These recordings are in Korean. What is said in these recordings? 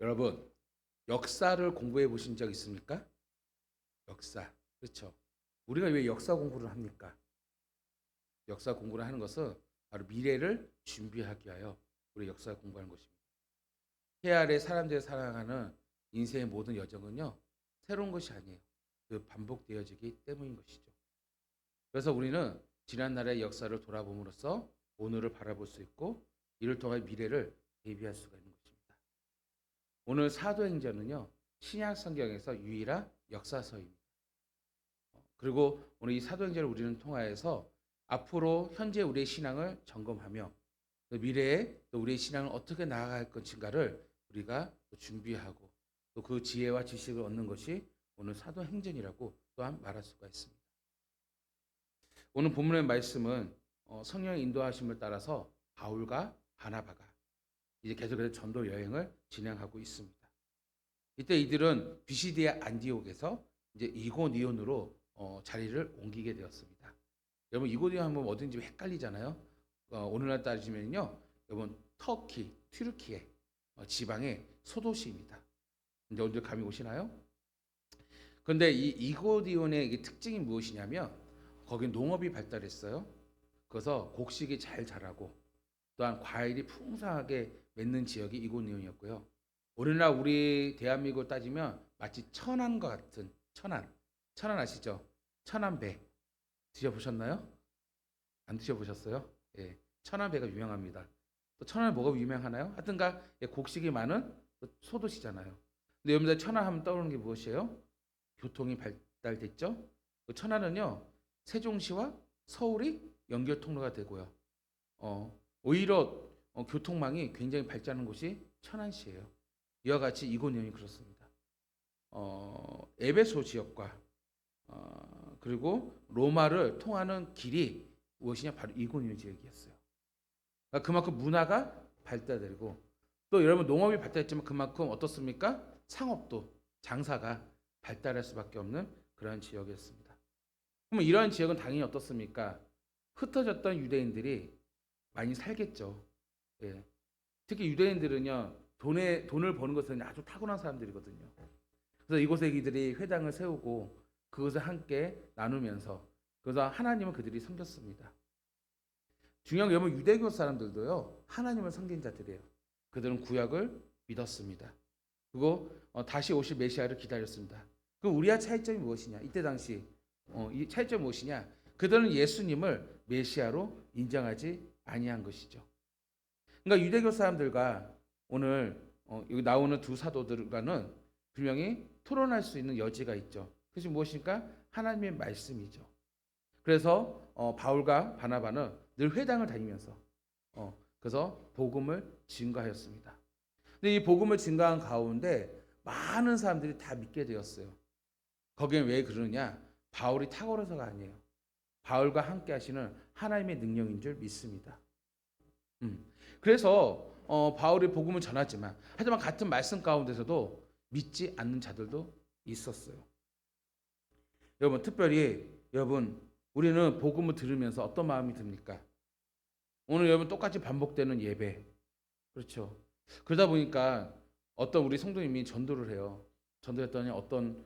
여러분, 역사를 공부해 보신 적 있습니까? 역사. 그렇죠. 우리가 왜 역사 공부를 합니까? 역사 공부를 하는 것은 바로 미래를 준비하기 위하여 우리 역사 공부하는 것입니다. 해 아래 사람들이 살아가는 인생의 모든 여정은요, 새로운 것이 아니에요. 그 반복되어지기 때문인 것이죠. 그래서 우리는 지난날의 역사를 돌아봄으로써 오늘을 바라볼 수 있고 이를 통해 미래를 대비할 수가 있는 것입니다. 오늘 사도행전은요, 신약 성경에서 유일한 역사서입니다. 그리고 오늘 이 사도행전을 우리는 통하여서 앞으로 현재 우리의 신앙을 점검하며 미래에 또 우리의 신앙을 어떻게 나아갈 것인가를 우리가 준비하고 또 그 지혜와 지식을 얻는 것이 오늘 사도행전이라고 또한 말할 수가 있습니다. 오늘 본문의 말씀은 성령의 인도하심을 따라서 바울과 바나바가 이제 계속해서 전도 여행을 진행하고 있습니다. 이때 이들은 비시디아 안디옥에서 이제 이고니온으로 자리를 옮기게 되었습니다. 여러분 이고니온 하면 어딘지 헷갈리잖아요. 오늘날 따지면요, 여러분 터키, 튀르키예 지방의 소도시입니다. 이제 언제 감이 오시나요? 그런데 이 이고니온의 특징이 무엇이냐면 거기 농업이 발달했어요. 그래서 곡식이 잘 자라고 또한 과일이 풍성하게 맺는 지역이 이고니온이었고요. 오늘날 우리 대한민국을 따지면 마치 천안과 같은 천안 아시죠? 천안배 드셔보셨나요? 안 드셔보셨어요? 예, 천안배가 유명합니다. 또 천안에 뭐가 유명하나요? 하여튼가 곡식이 많은 소도시잖아요. 근데 여러분들 천안 하면 떠오르는 게 무엇이에요? 교통이 발달됐죠? 천안은요, 세종시와 서울이 연결 통로가 되고요. 오히려 교통망이 굉장히 발전하는 곳이 천안시예요. 이와 같이 이고니온이 그렇습니다. 에베소 지역과 그리고 로마를 통하는 길이 무엇이냐? 바로 이고니온 지역이었어요. 그러니까 그만큼 문화가 발달되고 또 여러분 농업이 발달했지만 그만큼 어떻습니까? 상업도 장사가 발달할 수밖에 없는 그런 지역이었습니다. 그러면 이러한 지역은 당연히 어떻습니까? 흩어졌던 유대인들이 많이 살겠죠. 예. 특히 유대인들은요, 돈을 버는 것은 아주 타고난 사람들이거든요. 그래서 이곳에 이들이 회당을 세우고 그것을 함께 나누면서 그래서 하나님은 그들이 섬겼습니다. 중요한 게 여러분 유대교 사람들도요, 하나님을 섬긴 자들이에요. 그들은 구약을 믿었습니다. 그리고 다시 오실 메시아를 기다렸습니다. 그럼 우리와 차이점이 무엇이냐? 이때 당시 이 차이점이 무엇이냐? 그들은 예수님을 메시아로 인정하지 아니한 것이죠. 그러니까 유대교 사람들과 오늘 여기 나오는 두 사도들과는 분명히 토론할 수 있는 여지가 있죠. 그것이 무엇일까? 하나님의 말씀이죠. 그래서 바울과 바나바는 늘 회당을 다니면서 그래서 복음을 증거하였습니다. 근데 이 복음을 증거한 가운데 많은 사람들이 다 믿게 되었어요. 거기에 왜 그러느냐? 바울이 탁월해서가 아니에요. 바울과 함께 하시는 하나님의 능력인 줄 믿습니다. 그래서 바울이 복음을 전하지만 하지만 같은 말씀 가운데서도 믿지 않는 자들도 있었어요. 여러분 특별히 여러분 우리는 복음을 들으면서 어떤 마음이 듭니까? 오늘 여러분 똑같이 반복되는 예배, 그렇죠? 그러다 보니까 어떤 우리 성도님이 전도를 해요. 전도했더니 어떤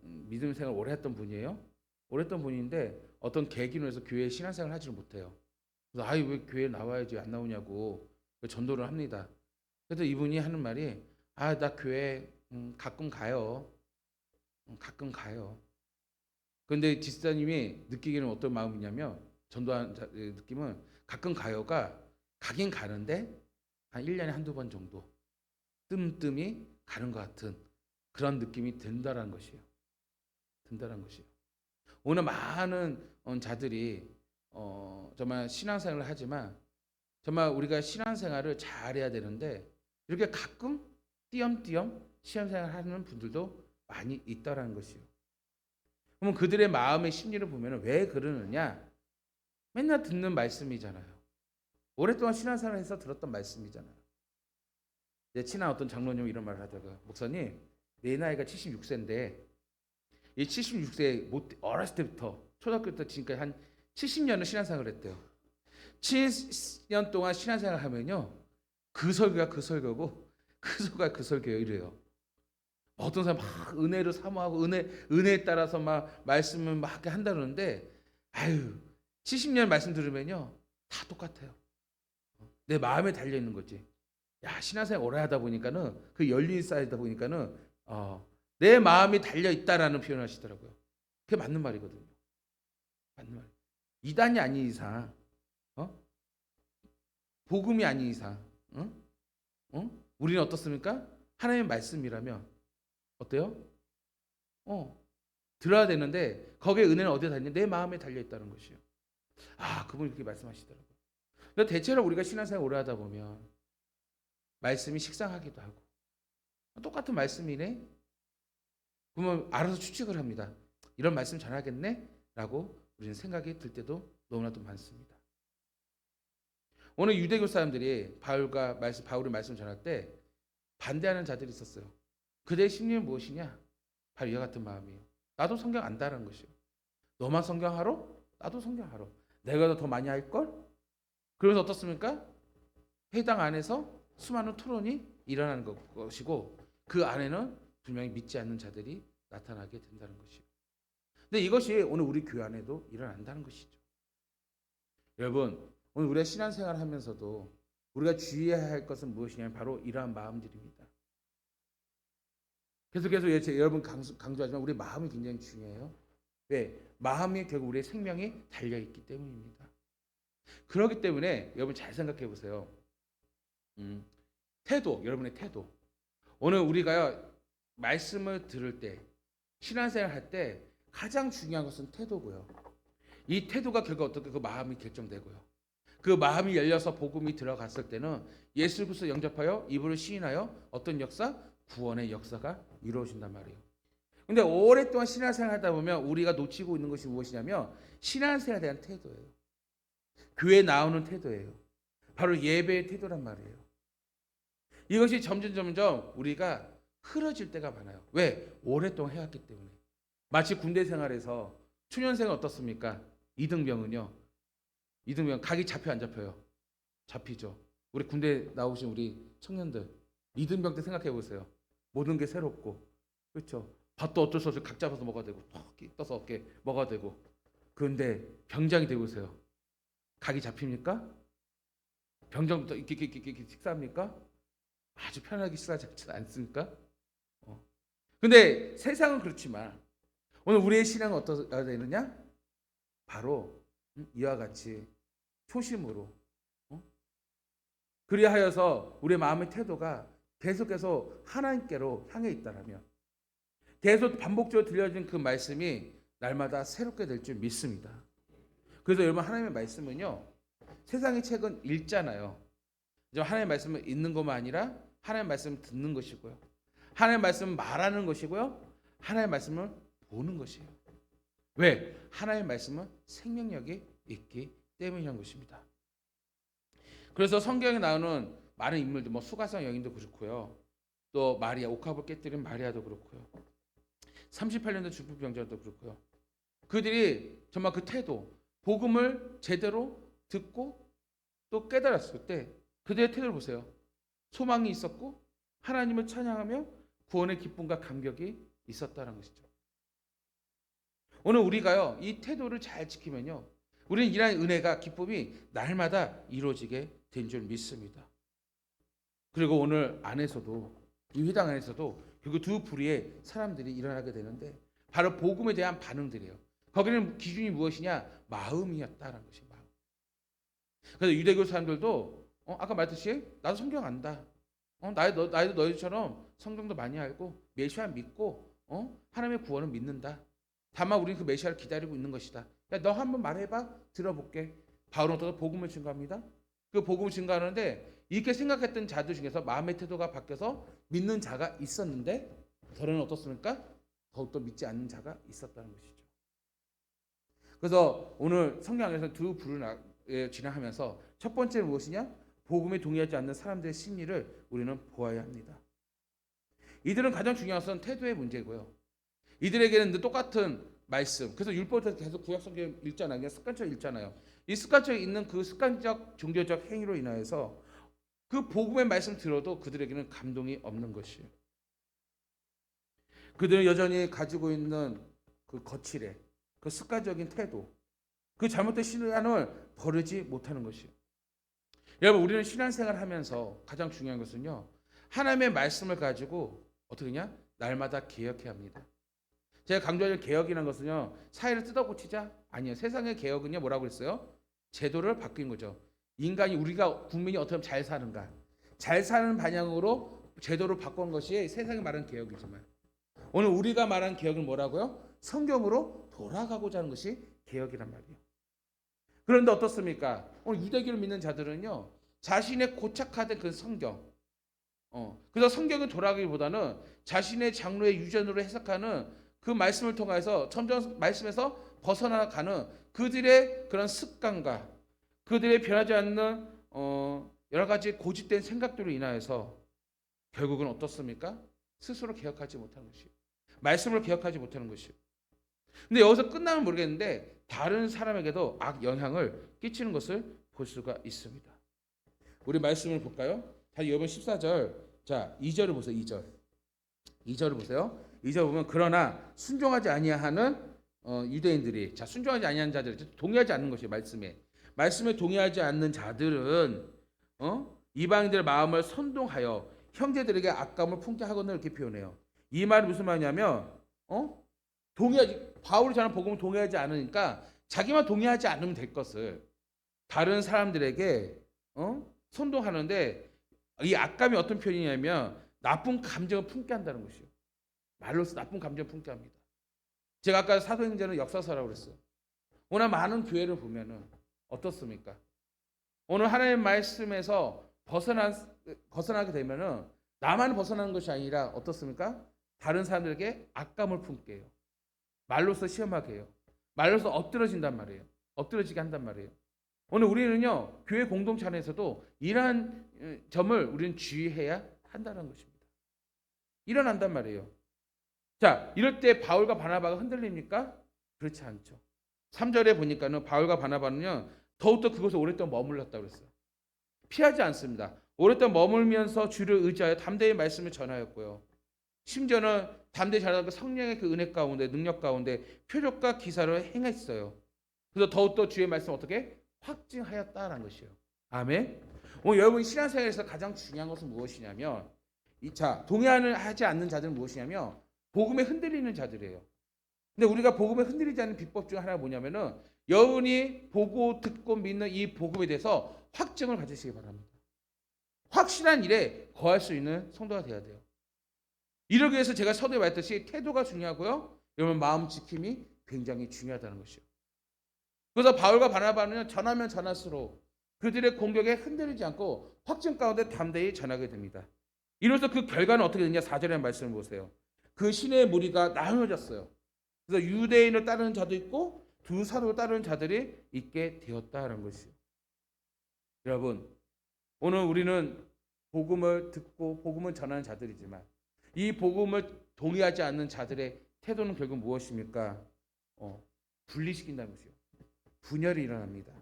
믿음 생활 오래 했던 분이에요. 오래 했던 분인데 어떤 계기로 해서 교회 신앙생활을 하지를 못해요. 그래서 아이 왜 교회 나와야지 안 나오냐고 전도를 합니다. 그래서 이분이 하는 말이 나 교회 가끔 가요. 가끔 가요. 그런데 지사님이 느끼기는 어떤 마음이냐면 전도한 느낌은 가끔 가요가 가긴 가는데 한 1년에 한두 번 정도 뜸뜸이 가는 것 같은 그런 느낌이 든다는 것이에요. 든다는 것이에요. 오늘 많은 자들이 정말 신앙생활을 하지만 정말 우리가 신앙생활을 잘해야 되는데 이렇게 가끔 띄엄띄엄 신앙생활을 하는 분들도 많이 있다라는 것이에요. 그러면 그들의 마음의 심리를 보면 왜 그러느냐? 맨날 듣는 말씀이잖아요. 오랫동안 신앙생활을 해서 들었던 말씀이잖아요. 제 친한 어떤 장로님이 이런 말을 하다가 목사님 내 나이가 76세인데 이 76세 어렸을 때부터 초등학교 때 지금까지 한 70년을 신앙생활을 했대요. 70년 동안 신앙생활을 하면요 그 설교가 그 설교고 그 설교가 그 설교예요. 이래요. 어떤 사람 막 은혜를 사모하고 은혜에 따라서 막 말씀을 막 이렇게 한다는데 아유 70년 말씀 들으면요 다 똑같아요. 내 마음에 달려 있는 거지. 야 신앙생활 오래 하다 보니까는 그 열린 쌓이다 보니까는 내 마음이 달려 있다라는 표현을 하시더라고요. 그게 맞는 말이거든요. 맞는 말. 이단이 아닌 이상, 복음이 아닌 이상, 우리는 어떻습니까? 하나님의 말씀이라면 어때요? 들어야 되는데 거기에 은혜는 어디에 달려? 내 마음에 달려 있다는 것이요. 그분이 그렇게 말씀하시더라고요. 근데 대체로 우리가 신앙생활 오래 하다 보면 말씀이 식상하기도 하고 똑같은 말씀이네. 그러면 알아서 추측을 합니다. 이런 말씀 전하겠네? 라고 우리는 생각이 들 때도 너무나도 많습니다. 오늘 유대교 사람들이 바울의 말씀 전할 때 반대하는 자들이 있었어요. 그대의 심리는 무엇이냐? 바로 이와 같은 마음이에요. 나도 성경 안다라는 것이요. 너만 성경하러? 나도 성경하러. 내가 더 많이 할걸? 그러면서 어떻습니까? 회당 안에서 수많은 토론이 일어나는 것이고 그 안에는 분명히 믿지 않는 자들이 나타나게 된다는 것이요. 근데 이것이 오늘 우리 교회 안에도 일어난다는 것이죠. 여러분, 오늘 우리가 신앙생활을 하면서도 우리가 주의해야 할 것은 무엇이냐면 바로 이러한 마음들입니다. 계속해서 여러분 강조하지만 우리 마음이 굉장히 중요해요. 왜? 마음이 결국 우리의 생명이 달려있기 때문입니다. 그렇기 때문에 여러분 잘 생각해 보세요. 태도, 여러분의 태도. 오늘 우리가 말씀을 들을 때, 신앙생활 할 때 가장 중요한 것은 태도고요. 이 태도가 결국 어떻게 그 마음이 결정되고요. 그 마음이 열려서 복음이 들어갔을 때는 예수 그리스도 영접하여 입으로 시인하여 어떤 역사? 구원의 역사가 이루어진단 말이에요. 근데 오랫동안 신앙생활 하다 보면 우리가 놓치고 있는 것이 무엇이냐면 신앙생활에 대한 태도예요. 교회에 나오는 태도예요. 바로 예배의 태도란 말이에요. 이것이 점점 우리가 흐려질 때가 많아요. 왜? 오랫동안 해왔기 때문에. 마치 군대 생활에서 초년생은 어떻습니까? 이등병은요. 이등병 각이 잡혀 안 잡혀요? 잡히죠. 우리 군대 나오신 우리 청년들 이등병 때 생각해 보세요. 모든 게 새롭고 그렇죠. 밥도 어쩔 수 없이 각 잡아서 먹어야 되고 톡 떠서 어깨 먹어야 되고. 그런데 병장이 되고 있어요. 각이 잡힙니까? 병장부터 이렇게 식사합니까? 아주 편하게 식사하지 않습니까? 근데 세상은 그렇지만 오늘 우리의 신앙은 어떠해야 되느냐? 바로 이와 같이 초심으로 그리하여서 우리의 마음의 태도가 계속해서 하나님께로 향해 있다라면 계속 반복적으로 들려진 그 말씀이 날마다 새롭게 될 줄 믿습니다. 그래서 여러분 하나님의 말씀은요 세상의 책은 읽잖아요. 하나님의 말씀을 읽는 것만 아니라 하나님의 말씀을 듣는 것이고요. 하나님의 말씀을 말하는 것이고요. 하나님의 말씀을 보는 것이에요. 왜? 하나님의 말씀은 생명력이 있기 때문이라는 것입니다. 그래서 성경에 나오는 많은 인물들, 수가성 여인도 그렇고요. 또 마리아, 옥합을 깨뜨린 마리아도 그렇고요. 38년도 중풍병자도 그렇고요. 그들이 정말 그 태도, 복음을 제대로 듣고 또 깨달았을 때 그들의 태도를 보세요. 소망이 있었고 하나님을 찬양하며 구원의 기쁨과 감격이 있었다는 것이죠. 오늘 우리가요 이 태도를 잘 지키면요 우리는 이러한 은혜가 기쁨이 날마다 이루어지게 된 줄 믿습니다. 그리고 오늘 안에서도 이 회당 안에서도 그리고 두 부류의 사람들이 일어나게 되는데 바로 복음에 대한 반응들이에요. 거기는 기준이 무엇이냐? 마음이었다라는 것이 마음. 그래서 유대교 사람들도 아까 말했듯이 나도 성경 안다. 나도 너희처럼 성경도 많이 알고 메시아 믿고 하나님의 구원을 믿는다. 다만 우리는 그 메시아를 기다리고 있는 것이다. 야, 너 한번 말해봐. 들어볼게. 바울은 또 복음을 증거합니다. 그 복음을 증거하는데 이렇게 생각했던 자들 중에서 마음의 태도가 바뀌어서 믿는 자가 있었는데 더러는 어떻습니까? 더욱더 믿지 않는 자가 있었다는 것이죠. 그래서 오늘 성경 안에서 두 부류를 진행하면서 첫 번째는 무엇이냐? 복음에 동의하지 않는 사람들의 심리를 우리는 보아야 합니다. 이들은 가장 중요한 것은 태도의 문제고요. 이들에게는 똑같은 말씀. 그래서 율법에서 계속 구약 성경 읽잖아요. 그냥 습관적으로 읽잖아요. 이 습관적으로 읽는 그 습관적 종교적 행위로 인하여서 그 복음의 말씀 들어도 그들에게는 감동이 없는 것이에요. 그들은 여전히 가지고 있는 그 거칠애, 그 습관적인 태도, 그 잘못된 신앙을 버리지 못하는 것이에요. 여러분, 우리는 신앙생활을 하면서 가장 중요한 것은요, 하나님의 말씀을 가지고 어떻게 냐 날마다 개혁해야 합니다. 제가 강조하는 개혁이라는 것은요, 사회를 뜯어고치자? 아니에요. 세상의 개혁은요, 뭐라고 그랬어요? 제도를 바뀐 거죠. 인간이, 우리가 국민이 어떻게 하면 잘 사는가, 잘 사는 방향으로 제도를 바꾼 것이 세상이 말하는 개혁이지만, 오늘 우리가 말하는 개혁은 뭐라고요? 성경으로 돌아가고자 하는 것이 개혁이란 말이에요. 그런데 어떻습니까? 오늘 유대교를 믿는 자들은요, 자신의 고착화된 그 성경, 그래서 성경을 돌아가기보다는 자신의 장로의 유전으로 해석하는 그 말씀을 통해서 점점 말씀에서 벗어나가는 그들의 그런 습관과 그들의 변하지 않는 여러 가지 고집된 생각들로 인하여서 결국은 어떻습니까? 스스로 개혁하지 못하는 것이, 말씀을 개혁하지 못하는 것이. 근데 여기서 끝나면 모르겠는데 다른 사람에게도 악 영향을 끼치는 것을 볼 수가 있습니다. 우리 말씀을 볼까요? 자, 이번 14절, 자 2절을 보세요. 2절을 보세요. 2절 보면 그러나 순종하지 아니하는 유대인들이, 자 순종하지 아니하는 자들, 동의하지 않는 것이 말씀에 동의하지 않는 자들은 이방인들의 마음을 선동하여 형제들에게 악감을 품게 하거늘, 이렇게 표현해요. 이 말이 무슨 말이냐면 바울이 전한 복음을 동의하지 않으니까 자기만 동의하지 않으면 될 것을 다른 사람들에게 선동하는데, 이 악감이 어떤 표현이냐면 나쁜 감정을 품게 한다는 것이에요. 말로서 나쁜 감정을 품게 합니다. 제가 아까 사도행전은 역사서라고 그랬어요. 오늘 많은 교회를 보면은 어떻습니까? 오늘 하나님의 말씀에서 벗어나게 되면은 나만 벗어나는 것이 아니라 어떻습니까? 다른 사람들에게 악감을 품게 해요. 말로서 시험하게 해요. 말로서 엎드러진단 말이에요. 엎드러지게 한단 말이에요. 오늘 우리는요, 교회 공동체 안에서도 이러한 점을 우리는 주의해야 한다는 것입니다. 일어난단 말이에요. 자, 이럴 때 바울과 바나바가 흔들립니까? 그렇지 않죠. 3절에 보니까는 바울과 바나바는요, 더욱더 그곳에 오랫동안 머물렀다고 그랬어요. 피하지 않습니다. 오랫동안 머물면서 주를 의지하여 담대히 말씀을 전하였고요. 심지어는 담대히 전하고 성령의 그 은혜 가운데, 능력 가운데 표적과 기사를 행했어요. 그래서 더욱더 주의 말씀 어떻게 확증하였다라는 것이에요. 아멘. 오늘 여러분 신앙생활에서 가장 중요한 것은 무엇이냐면, 동의하지 않는 자들은 무엇이냐면 복음에 흔들리는 자들이에요. 근데 우리가 복음에 흔들리지 않는 비법 중 하나가 뭐냐면은, 여러분이 보고 듣고 믿는 이 복음에 대해서 확증을 가지시기 바랍니다. 확실한 일에 거할 수 있는 성도가 되어야 돼요. 이러기 위해서 제가 서두에 말했듯이 태도가 중요하고요, 여러분 마음 지킴이 굉장히 중요하다는 것이요. 그래서 바울과 바나바는 전하면 전할수록 그들의 공격에 흔들리지 않고 확증 가운데 담대히 전하게 됩니다. 이로써 그 결과는 어떻게 되냐? 4절의 말씀을 보세요. 그 신의 무리가 나누어졌어요. 그래서 유대인을 따르는 자도 있고 두 사도를 따르는 자들이 있게 되었다는 것이요. 여러분, 오늘 우리는 복음을 듣고 복음을 전하는 자들이지만 이 복음을 동의하지 않는 자들의 태도는 결국 무엇입니까? 분리시킨다는 것이요. 분열이 일어납니다.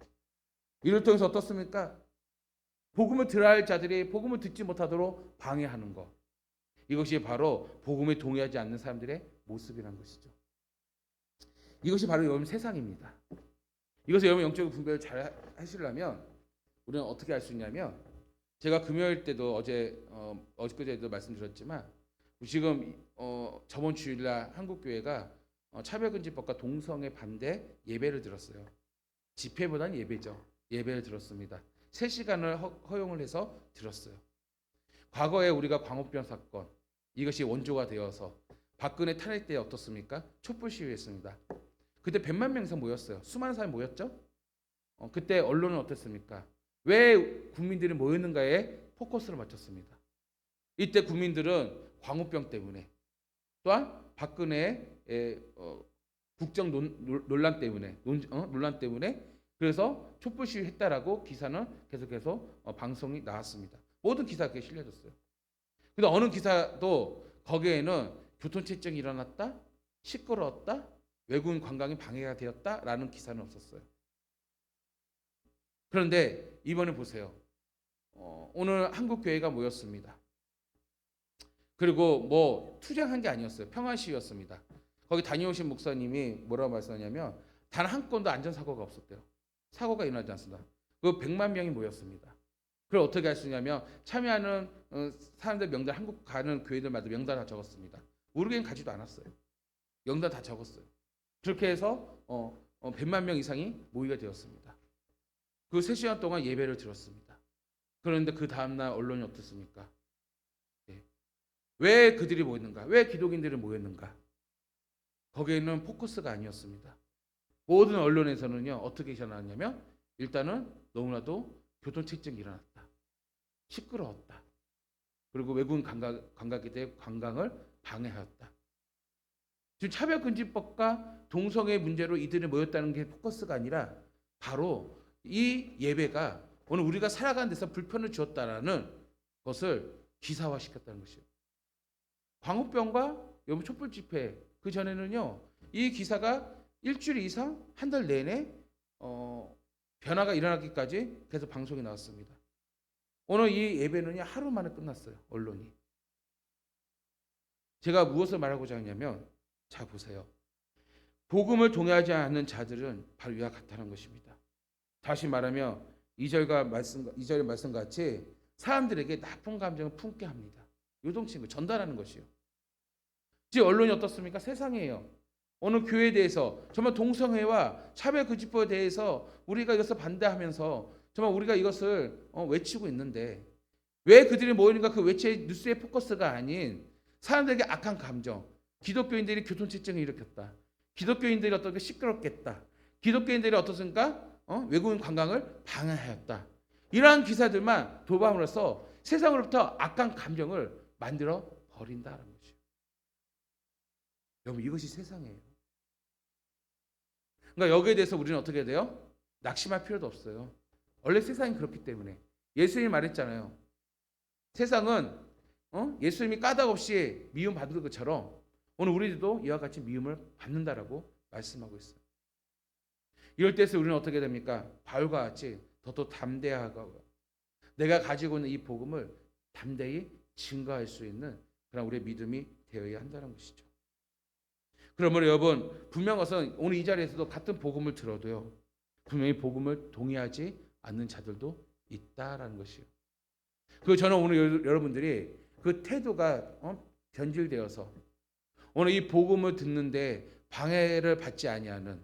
이를 통해서 어떻습니까? 복음을 들어야 할 자들이 복음을 듣지 못하도록 방해하는 것. 이것이 바로 복음에 동의하지 않는 사람들의 모습이라는 것이죠. 이것이 바로 여러분 세상입니다. 이것을 여러분 영적인 분별을 잘 하시려면 우리는 어떻게 할 수 있냐면, 제가 금요일 때도 어제도 말씀드렸지만 지금 저번 주일날 한국교회가 차별금지법과 동성애 반대 예배를 들었어요. 집회보다는 예배죠. 예배를 들었습니다. 3시간을 허용을 해서 들었어요. 과거에 우리가 광우병 사건, 이것이 원조가 되어서 박근혜 탄핵 때 어떻습니까? 촛불 시위했습니다. 그때 100만 명 이상 모였어요. 수많은 사람이 모였죠. 그때 언론은 어땠습니까? 왜 국민들이 모였는가에 포커스를 맞췄습니다. 이때 국민들은 광우병 때문에, 또한 박근혜의 국정 논란 때문에, 논란 때문에 그래서 촛불 시위했다라고 기사는 계속해서 방송이 나왔습니다. 모든 기사에 실려졌어요. 근데 어느 기사도 거기에는 교통체증이 일어났다, 시끄러웠다, 외국인 관광이 방해가 되었다라는 기사는 없었어요. 그런데 이번에 보세요. 오늘 한국 교회가 모였습니다. 그리고 뭐 투쟁한 게 아니었어요. 평화시위였습니다. 거기 다녀오신 목사님이 뭐라고 말씀하냐면 단 한 건도 안전사고가 없었대요. 사고가 일어나지 않습니다. 그 100만 명이 모였습니다. 그걸 어떻게 할 수 있냐면 참여하는 사람들 명단, 한국 가는 교회들마다 명단 다 적었습니다. 우리 교회는 가지도 않았어요. 명단 다 적었어요. 그렇게 해서 100만 명 이상이 모이게 되었습니다. 그 3시간 동안 예배를 드렸습니다. 그런데 그 다음날 언론이 어떻습니까? 왜 그들이 모였는가? 왜 기독인들이 모였는가? 거기에는 포커스가 아니었습니다. 모든 언론에서는요 어떻게 전하냐면 일단은 너무나도 교통체증이 일어났다. 시끄러웠다. 그리고 외국인 관광객들의 관광을 방해하였다. 지금 차별금지법과 동성애 문제로 이들이 모였다는 게 포커스가 아니라 바로 이 예배가 오늘 우리가 살아가는 데서 불편을 주었다라는 것을 기사화시켰다는 것이에요. 광우병과 여러분 촛불 집회 그 전에는요 이 기사가 일주일 이상 한 달 내내 변화가 일어나기까지 계속 방송이 나왔습니다. 오늘 이 예배는요 하루 만에 끝났어요. 언론이. 제가 무엇을 말하고자 하냐면 자 보세요. 복음을 동의하지 않는 자들은 바로 이와 같다는 것입니다. 다시 말하면 2절의 말씀 같이 사람들에게 나쁜 감정을 품게 합니다. 요동치는 거 전달하는 것이요. 지금 언론이 어떻습니까? 세상이에요. 어느 교회에 대해서 정말 동성애와 차별금지법에 대해서 우리가 이것을 반대하면서 정말 우리가 이것을 외치고 있는데 왜 그들이 모이는가? 그 외치의 뉴스의 포커스가 아닌 사람들에게 악한 감정, 기독교인들이 교통체증을 일으켰다. 기독교인들이 어떻게 시끄럽겠다. 기독교인들이 어떻습니까? 외국인 관광을 방해하였다. 이러한 기사들만 도감으로써 세상으로부터 악한 감정을 만들어 버린다는 것이죠. 여러분 이것이 세상이에요. 그러니까 여기에 대해서 우리는 어떻게 해야 돼요? 낙심할 필요도 없어요. 원래 세상이 그렇기 때문에 예수님이 말했잖아요. 세상은 예수님이 까닭없이 미움 받는 것처럼 오늘 우리들도 이와 같이 미움을 받는다라고 말씀하고 있어요. 이럴 때에서 우리는 어떻게 됩니까? 바울과 같이 더 담대하고 내가 가지고 있는 이 복음을 담대히 증거할 수 있는 그런 우리의 믿음이 되어야 한다는 것이죠. 그러므로 여러분 분명 것은 오늘 이 자리에서도 같은 복음을 들어도요 분명히 복음을 동의하지 않는 자들도 있다라는 것이요. 그 저는 오늘 여러분들이 그 태도가 변질되어서 오늘 이 복음을 듣는데 방해를 받지 아니하는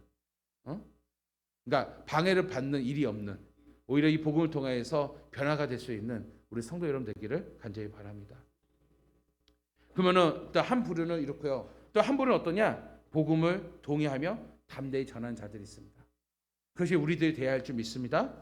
그러니까 방해를 받는 일이 없는 오히려 이 복음을 통해서 변화가 될 수 있는 우리 성도 여러분 되기를 간절히 바랍니다. 그러면은 또 한 부류는 이렇고요. 또 한 부류는 어떠냐? 복음을 동의하며 담대히 전하는 자들이 있습니다. 그것이 우리들이 되어야 할 줄 믿습니다.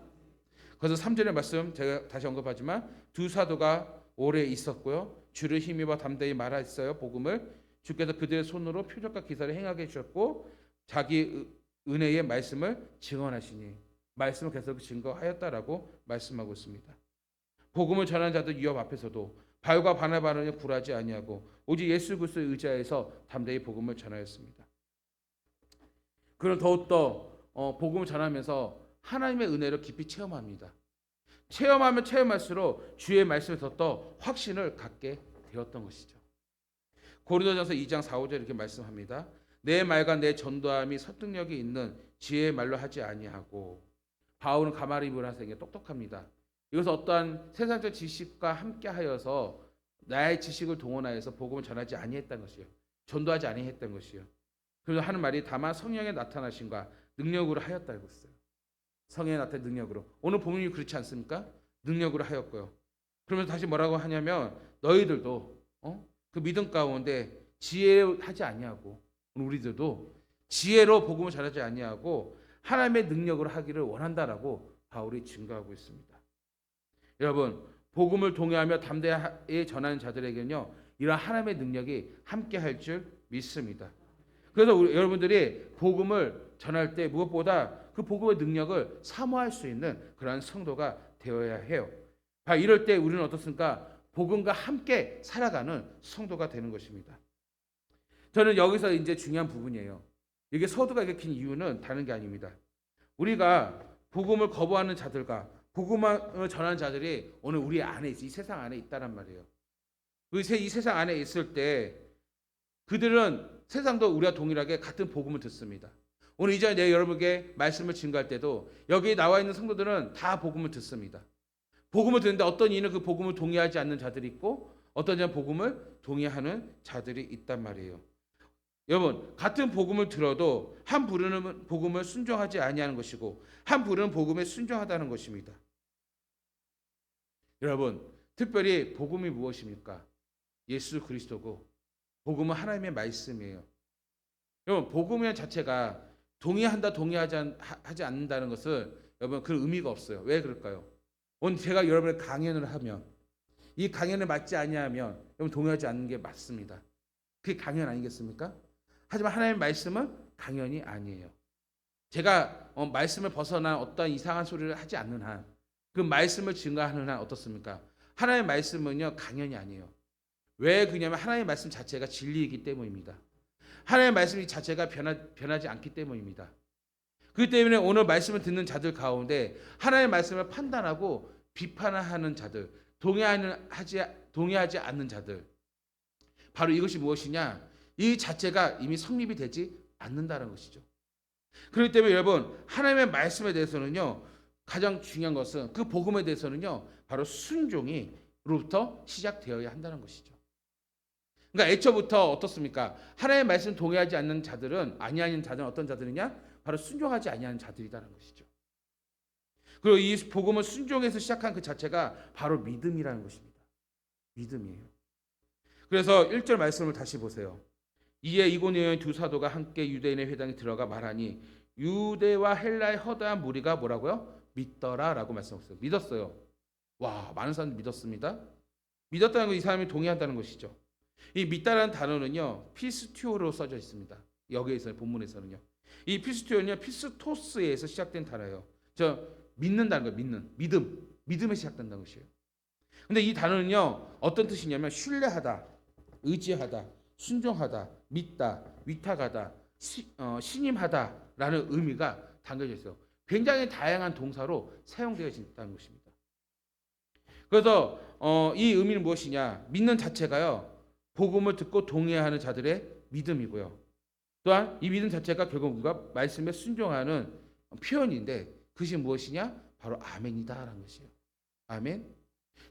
그래서 3절의 말씀 제가 다시 언급하지만 두 사도가 오래 있었고요. 주를 힘입어 담대히 말했어요. 복음을 주께서 그들의 손으로 표적과 기사를 행하게 해주셨고 자기 은혜의 말씀을 증언하시니 말씀을 계속 증거하였다라고 말씀하고 있습니다. 복음을 전하는 자들 위협 앞에서도 바울과 바나바는 굴하지 아니하고 오직 예수 그리스도에 의지하여서 담대히 복음을 전하였습니다. 그는 더욱더 복음을 전하면서 하나님의 은혜를 깊이 체험합니다. 체험하면 체험할수록 주의 말씀에 더 확신을 갖게 되었던 것이죠. 고린도전서 2장 4, 5절 이렇게 말씀합니다. 내 말과 내 전도함이 설득력이 있는 지혜의 말로 하지 아니하고 바울은 가마리 문화생에 똑똑합니다. 이것은 어떠한 세상적 지식과 함께하여서 나의 지식을 동원하여서 복음을 전하지 아니했다는 것이요. 전도하지 아니했다는 것이요. 그래서 하는 말이 다만 성령의 나타나심과 능력으로 하였다고 했어요. 성령의 나타난 능력으로. 오늘 본문이 그렇지 않습니까? 능력으로 하였고요. 그러면서 다시 뭐라고 하냐면 너희들도 그 믿음 가운데 지혜하지 아니하고 우리들도 지혜로 복음을 전하지 아니하고 하나님의 능력으로 하기를 원한다라고 바울이 증거하고 있습니다. 여러분 복음을 동의하며 담대히 전하는 자들에게는요 이러한 하나님의 능력이 함께할 줄 믿습니다. 그래서 여러분들이 복음을 전할 때 무엇보다 그 복음의 능력을 사모할 수 있는 그러한 성도가 되어야 해요. 바로 이럴 때 우리는 어떻습니까? 복음과 함께 살아가는 성도가 되는 것입니다. 저는 여기서 이제 중요한 부분이에요. 이게 서두가 읽힌 이유는 다른 게 아닙니다. 우리가 복음을 거부하는 자들과 복음을 전하는 자들이 오늘 우리 안에 있어, 이 세상 안에 있다란 말이에요. 이 세상 안에 있을 때 그들은 세상도 우리와 동일하게 같은 복음을 듣습니다. 오늘 이 자리에 여러분에게 말씀을 증거할 때도 여기 나와 있는 성도들은 다 복음을 듣습니다. 복음을 듣는데 어떤 이는 그 복음을 동의하지 않는 자들이 있고 어떤 이는 복음을 동의하는 자들이 있단 말이에요. 여러분, 같은 복음을 들어도 한 부르는 복음을 순종하지 아니하는 것이고 한 부르는 복음에 순종하다는 것입니다. 여러분, 특별히 복음이 무엇입니까? 예수 그리스도고 복음은 하나님의 말씀이에요. 여러분, 복음이란 자체가 하지 않는다는 것은 여러분 그 의미가 없어요. 왜 그럴까요? 오늘 제가 여러분의 강연을 하면 이 강연에 맞지 아니하면 여러분 동의하지 않는 게 맞습니다. 그게 강연 아니겠습니까? 하지만 하나님의 말씀은 강연이 아니에요. 제가 말씀을 벗어난 어떤 이상한 소리를 하지 않는 한, 그 말씀을 증거하는 한 어떻습니까? 하나님의 말씀은요 강연이 아니에요. 왜 그러냐면 하나님의 말씀 자체가 진리이기 때문입니다. 하나님의 말씀 자체가 변하지 않기 때문입니다. 그렇기 때문에 오늘 말씀을 듣는 자들 가운데 하나님의 말씀을 판단하고 비판하는 자들, 동의하지 않는 자들, 바로 이것이 무엇이냐? 이 자체가 이미 성립이 되지 않는다는 것이죠. 그렇기 때문에 여러분 하나님의 말씀에 대해서는요 가장 중요한 것은 그 복음에 대해서는요 바로 순종이로부터 시작되어야 한다는 것이죠. 그러니까 애초부터 어떻습니까? 하나님의 말씀 동의하지 않는 자들은 아니하는 자들은 어떤 자들이냐? 바로 순종하지 아니하는 자들이라는 것이죠. 그리고 이 복음을 순종해서 시작한 그 자체가 바로 믿음이라는 것입니다. 믿음이에요. 그래서 1절 말씀을 다시 보세요. 이에 이고니온의 두 사도가 함께 유대인의 회당에 들어가 말하니 유대와 헬라의 허다한 무리가 뭐라고요? 믿더라라고 말씀하셨어요. 믿었어요. 와, 많은 사람들이 믿었습니다. 믿었다는 건 이 사람이 동의한다는 것이죠. 이 믿다라는 단어는요 피스티오로 써져 있습니다. 여기에서 본문에서는요. 이 피스티오는요 피스토스에서 시작된 단어예요. 믿는다는 거예요. 믿음에 시작된다는 것이에요. 근데 이 단어는요 어떤 뜻이냐면 신뢰하다, 의지하다, 순종하다, 믿다, 위탁하다, 신임하다라는 의미가 담겨져 있어요. 굉장히 다양한 동사로 사용되어 있다는 것입니다. 그래서 이 의미는 무엇이냐? 믿는 자체가요 복음을 듣고 동의하는 자들의 믿음이고요. 또한 이 믿음 자체가 결국 우리가 말씀에 순종하는 표현인데 그것이 무엇이냐? 바로 아멘이다라는 것이에요. 아멘.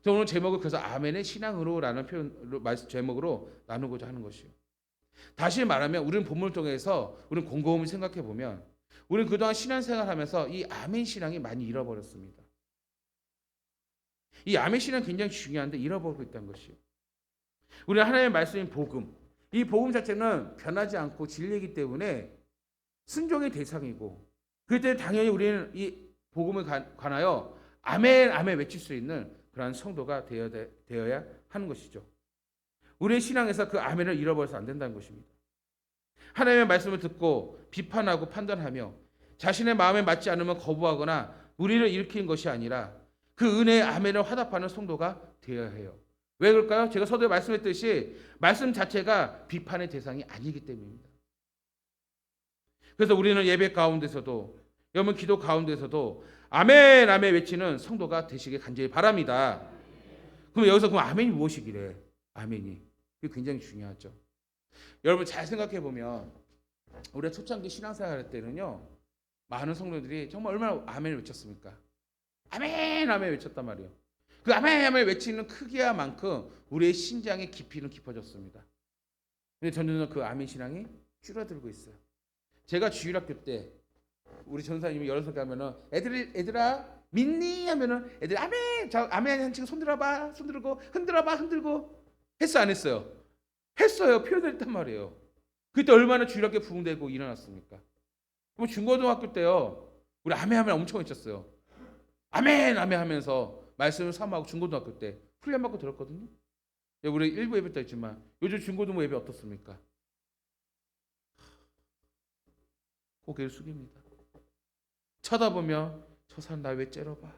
저 오늘 제목을 그래서 아멘의 신앙으로라는 표현으로 제목으로 나누고자 하는 것이에요. 다시 말하면 우리는 본문을 통해서 우리는 곰곰이 생각해 보면 우리는 그동안 신앙생활하면서 이 아멘 신앙이 많이 잃어버렸습니다. 이 아멘 신앙 굉장히 중요한데 잃어버리고 있다는 것이에요. 우리는 하나님의 말씀인 복음, 이 복음 자체는 변하지 않고 진리이기 때문에 순종의 대상이고 그럴 때 당연히 우리는 이 복음을 관하여 아멘 아멘 외칠 수 있는 그러한 성도가 되어야 하는 것이죠. 우리의 신앙에서 그 아멘을 잃어버려서 안 된다는 것입니다. 하나님의 말씀을 듣고 비판하고 판단하며 자신의 마음에 맞지 않으면 거부하거나 우리를 일으킨 것이 아니라 그 은혜의 아멘을 화답하는 성도가 되어야 해요. 왜 그럴까요? 제가 서두에 말씀했듯이 말씀 자체가 비판의 대상이 아니기 때문입니다. 그래서 우리는 예배 가운데서도 여러분 기도 가운데서도 아멘 아멘 외치는 성도가 되시길 간절히 바랍니다. 그럼 여기서 그럼 아멘이 무엇이길래? 아멘이 그게 굉장히 중요하죠. 여러분 잘 생각해 보면 우리가 초창기 신앙생활 할 때는요 많은 성도들이 정말 얼마나 아멘을 외쳤습니까? 아멘 아멘 외쳤단 말이에요. 그 아멘 아멘 외치는 크기야만큼 우리의 신장의 깊이는 깊어졌습니다. 근데 저는 그 아멘 신앙이 줄어들고 있어요. 제가 주일학교 때 우리 전사님이 여러 살 가면은 애들아 믿니 하면은 애들이 아멘 아멘 한 친구 손들어봐 손들고 흔들어봐 흔들고 했어 안 했어요? 했어요. 표현했단 말이에요. 그때 얼마나 주일학교 부흥되고 일어났습니까? 그럼 중고등학교 때요 우리 아멘 하면 엄청 외쳤어요. 아멘 아멘 하면서 말씀을 삼하고 중고등학교 때 훈련받고 들었거든요. 우리 일부 예배 때 했지만 요즘 중고등부 예배 어떻습니까? 고개를 숙입니다. 쳐다보며 저 사람 나 왜 째려봐?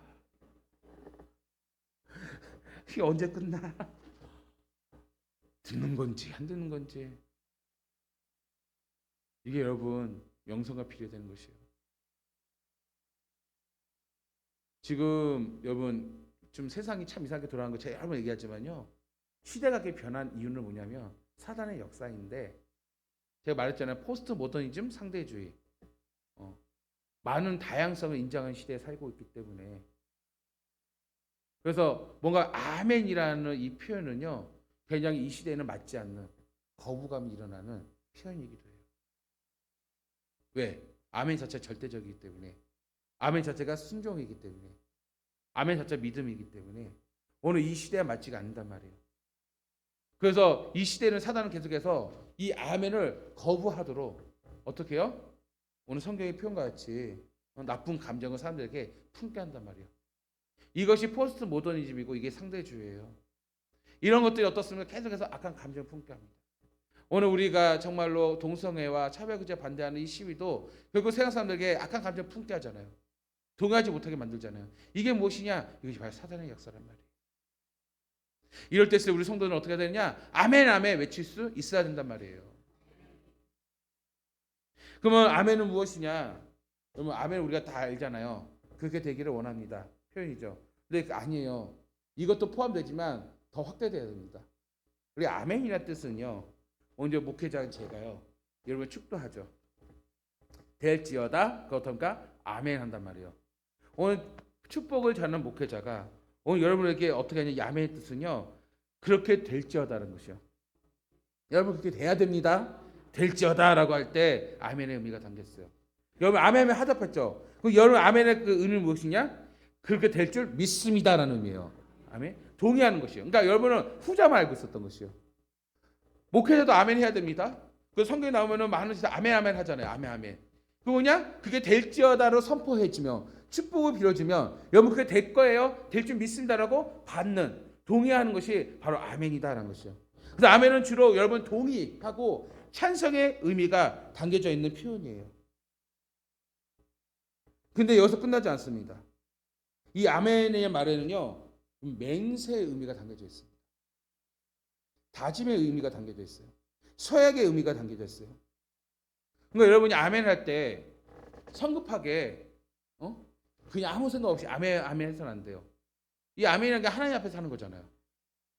이게 언제 끝나? 듣는 건지 안 듣는 건지 이게 여러분 영성가 필요되는 것이에요. 지금 여러분 좀 세상이 참 이상하게 돌아가는 거 제가 여러 번 얘기하지만요. 시대가 그렇게 변한 이유는 뭐냐면 사단의 역사인데 제가 말했잖아요. 포스트 모더니즘 상대주의. 많은 다양성을 인정하는 시대에 살고 있기 때문에 그래서 뭔가 아멘이라는 이 표현은요. 굉장히 이 시대에는 맞지 않는 거부감이 일어나는 표현이기도 해요. 왜? 아멘 자체가 절대적이기 때문에 아멘 자체가 순종이기 때문에 아멘 자체가 믿음이기 때문에 오늘 이 시대와 맞지가 않는단 말이에요. 그래서 이 시대는 사단은 계속해서 이 아멘을 거부하도록 어떻게 해요? 오늘 성경의 표현과 같이 나쁜 감정을 사람들에게 품게 한단 말이에요. 이것이 포스트 모더니즘이고 이게 상대주의예요. 이런 것들이 어떻습니까? 계속해서 악한 감정을 품게 합니다. 오늘 우리가 정말로 동성애와 차별금지에 반대하는 이 시위도 결국 세상 사람들에게 악한 감정을 품게 하잖아요. 동의하지 못하게 만들잖아요. 이게 무엇이냐? 이것이 바로 사단의 역사란 말이에요. 이럴 때 우리 성도는 어떻게 해야 되느냐? 아멘 아멘 외칠 수 있어야 된단 말이에요. 그러면 아멘은 무엇이냐? 그러면 아멘 우리가 다 알잖아요. 그렇게 되기를 원합니다. 표현이죠. 근데 아니에요. 이것도 포함되지만 더 확대돼야 됩니다. 우리 아멘이라는 뜻은요. 오늘 목회자인 제가요. 여러분 축도하죠. 될지어다 그렇던가 아멘 한단 말이에요. 오늘 축복을 전하는 목회자가 오늘 여러분에게 어떻게 하냐? 아멘의 뜻은요. 그렇게 될지어다라는 것이요. 여러분 그렇게 돼야 됩니다. 될지어다라고 할 때 아멘의 의미가 담겼어요. 여러분 아멘에 하답했죠. 그럼 여러분 아멘의 그 의미는 무엇이냐? 그렇게 될 줄 믿습니다라는 의미예요. 아멘. 동의하는 것이요. 그러니까 여러분은 후자만 알고 있었던 것이요. 목회자도 아멘 해야 됩니다. 그 성경에 나오면은 많은 사람 아멘 아멘 하잖아요. 아멘 아멘. 그 뭐냐? 그게 될지어다로 선포해주며 축복을 빌어주면 여러분 그게 될 거예요. 될 줄 믿습니다라고 받는 동의하는 것이 바로 아멘이다라는 것이요. 그래서 아멘은 주로 여러분 동의하고 찬성의 의미가 담겨져 있는 표현이에요. 근데 여기서 끝나지 않습니다. 이 아멘의 말에는요. 맹세의 의미가 담겨져 있습니다. 다짐의 의미가 담겨져 있어요. 서약의 의미가 담겨져 있어요. 그러니까 여러분이 아멘 할 때 성급하게 그냥 아무 생각 없이 아멘 아멘 해서는 안 돼요. 이 아멘이라는 게 하나님 앞에서 하는 거잖아요.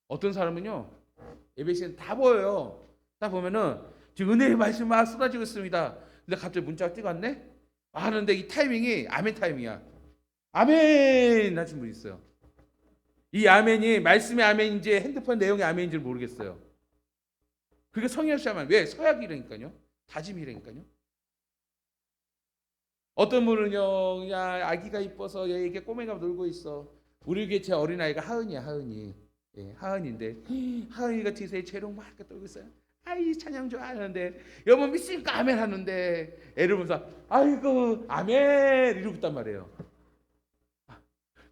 어떤 사람은요. 예배 시간 다 보여요. 딱 보면은 지금 은혜의 말씀 막 쏟아지고 있습니다. 근데 갑자기 문자가 뛰고 왔네? 하는데 이 타이밍이 아멘 타이밍이야. 아멘 하신 분이 있어요. 이 아멘이 말씀의 아멘인지 핸드폰 내용의 아멘인지 모르겠어요. 그게 성령의 아멘. 왜? 서약이라니까요. 다짐이라니까요. 어떤 분은요, 그냥 아기가 이뻐서 얘에게 꼬맹이가 놀고 있어. 우리 교회 제 어린아이가 하은이야, 하은이. 예, 하은인데, 하은이가 뒤에서 재롱 막 떨고 있어요. 아이, 찬양 좋아하는데, 여러분 믿으니까 아멘 하는데, 애를 보면서, 아이고, 아멘! 이러고 있단 말이에요.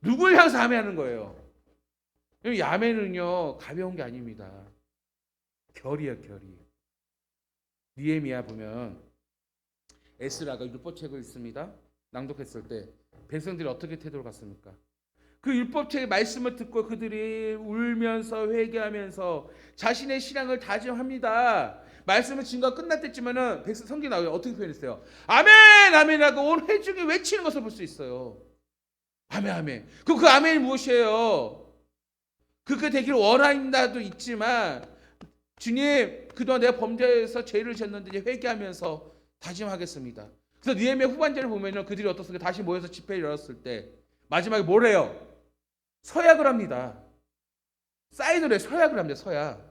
누굴 향해서 아멘 하는 거예요? 이 아멘은요, 가벼운 게 아닙니다. 결이야, 결이. 느헤미야 보면, 에스라가 율법책을 읽습니다. 낭독했을 때 백성들이 어떻게 태도를 갖습니까? 그 율법책의 말씀을 듣고 그들이 울면서 회개하면서 자신의 신앙을 다짐합니다. 말씀을 증거가 끝날 때쯤에는 백성 성경에 나와요. 어떻게 표현했어요? 아멘 아멘하고 온 회중이 외치는 것을 볼 수 있어요. 아멘 아멘. 그 아멘이 무엇이에요? 그렇게 되기를 원한다도 있지만 주님 그동안 내가 범죄해서 죄를 졌는데 이제 회개하면서 다짐하겠습니다. 그래서 느헤미야 후반절을 보면요, 그들이 어떻습니까? 다시 모여서 집회를 열었을 때 마지막에 뭘 해요? 서약을 합니다. 사인을 해 서약을 합니다. 서약.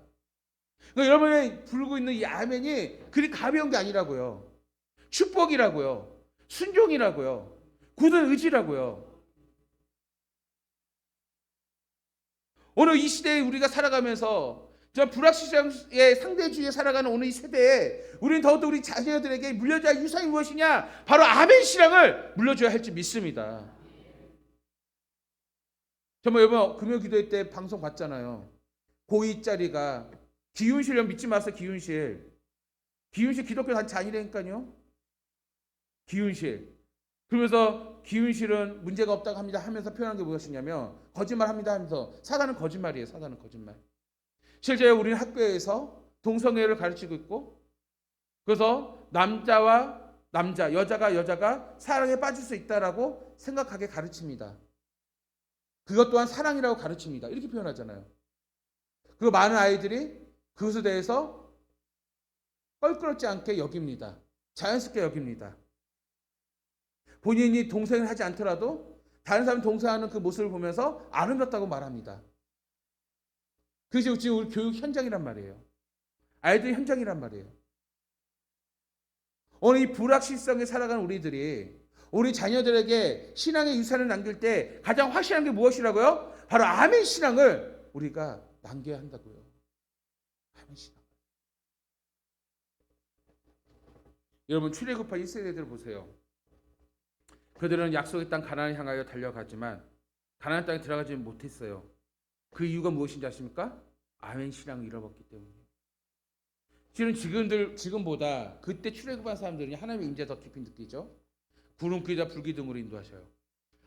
그러니까 여러분이 부르고 있는 이 아멘이 그리 가벼운 게 아니라고요. 축복이라고요. 순종이라고요. 굳은 의지라고요. 오늘 이 시대에 우리가 살아가면서 저 불확실성의 상대주의에 살아가는 오늘 이 세대에 우리는 더욱더 우리 자녀들에게 물려줘야 할 유산이 무엇이냐? 바로 아멘 신앙을 물려줘야 할지 믿습니다. 정말 여러분 금요 기도회 때 방송 봤잖아요. 고2짜리가 기훈실 믿지 마세요. 기훈실 기독교 단체 아니라니까요. 기훈실. 그러면서 기훈실은 문제가 없다고 합니다 하면서 표현한 게 무엇이냐면 거짓말합니다 하면서 사단은 거짓말이에요. 사단은 거짓말. 실제 우리는 학교에서 동성애를 가르치고 있고 그래서 남자와 남자, 여자가 사랑에 빠질 수 있다라고 생각하게 가르칩니다. 그것 또한 사랑이라고 가르칩니다. 이렇게 표현하잖아요. 그 많은 아이들이 그것에 대해서 껄끄럽지 않게 여깁니다. 자연스럽게 여깁니다. 본인이 동생을 하지 않더라도 다른 사람이 동생하는 그 모습을 보면서 아름답다고 말합니다. 그것이 지금 우리 교육 현장이란 말이에요. 아이들 현장이란 말이에요. 오늘 이 불확실성에 살아가는 우리들이 우리 자녀들에게 신앙의 유산을 남길 때 가장 확실한 게 무엇이라고요? 바로 아멘 신앙을 우리가 남겨야 한다고요. 아멘 신앙. 여러분 출애굽한 1세대들 보세요. 그들은 약속의 땅 가나안을 향하여 달려가지만 가나안 땅에 들어가지 못했어요. 그 이유가 무엇인지 아십니까? 아멘 신앙을 잃어버렸기 때문이에요. 지금보다 그때 출애굽한 사람들이 하나님의 임재 더 깊이 느끼죠. 구름기다 불기둥으로 인도하셔요.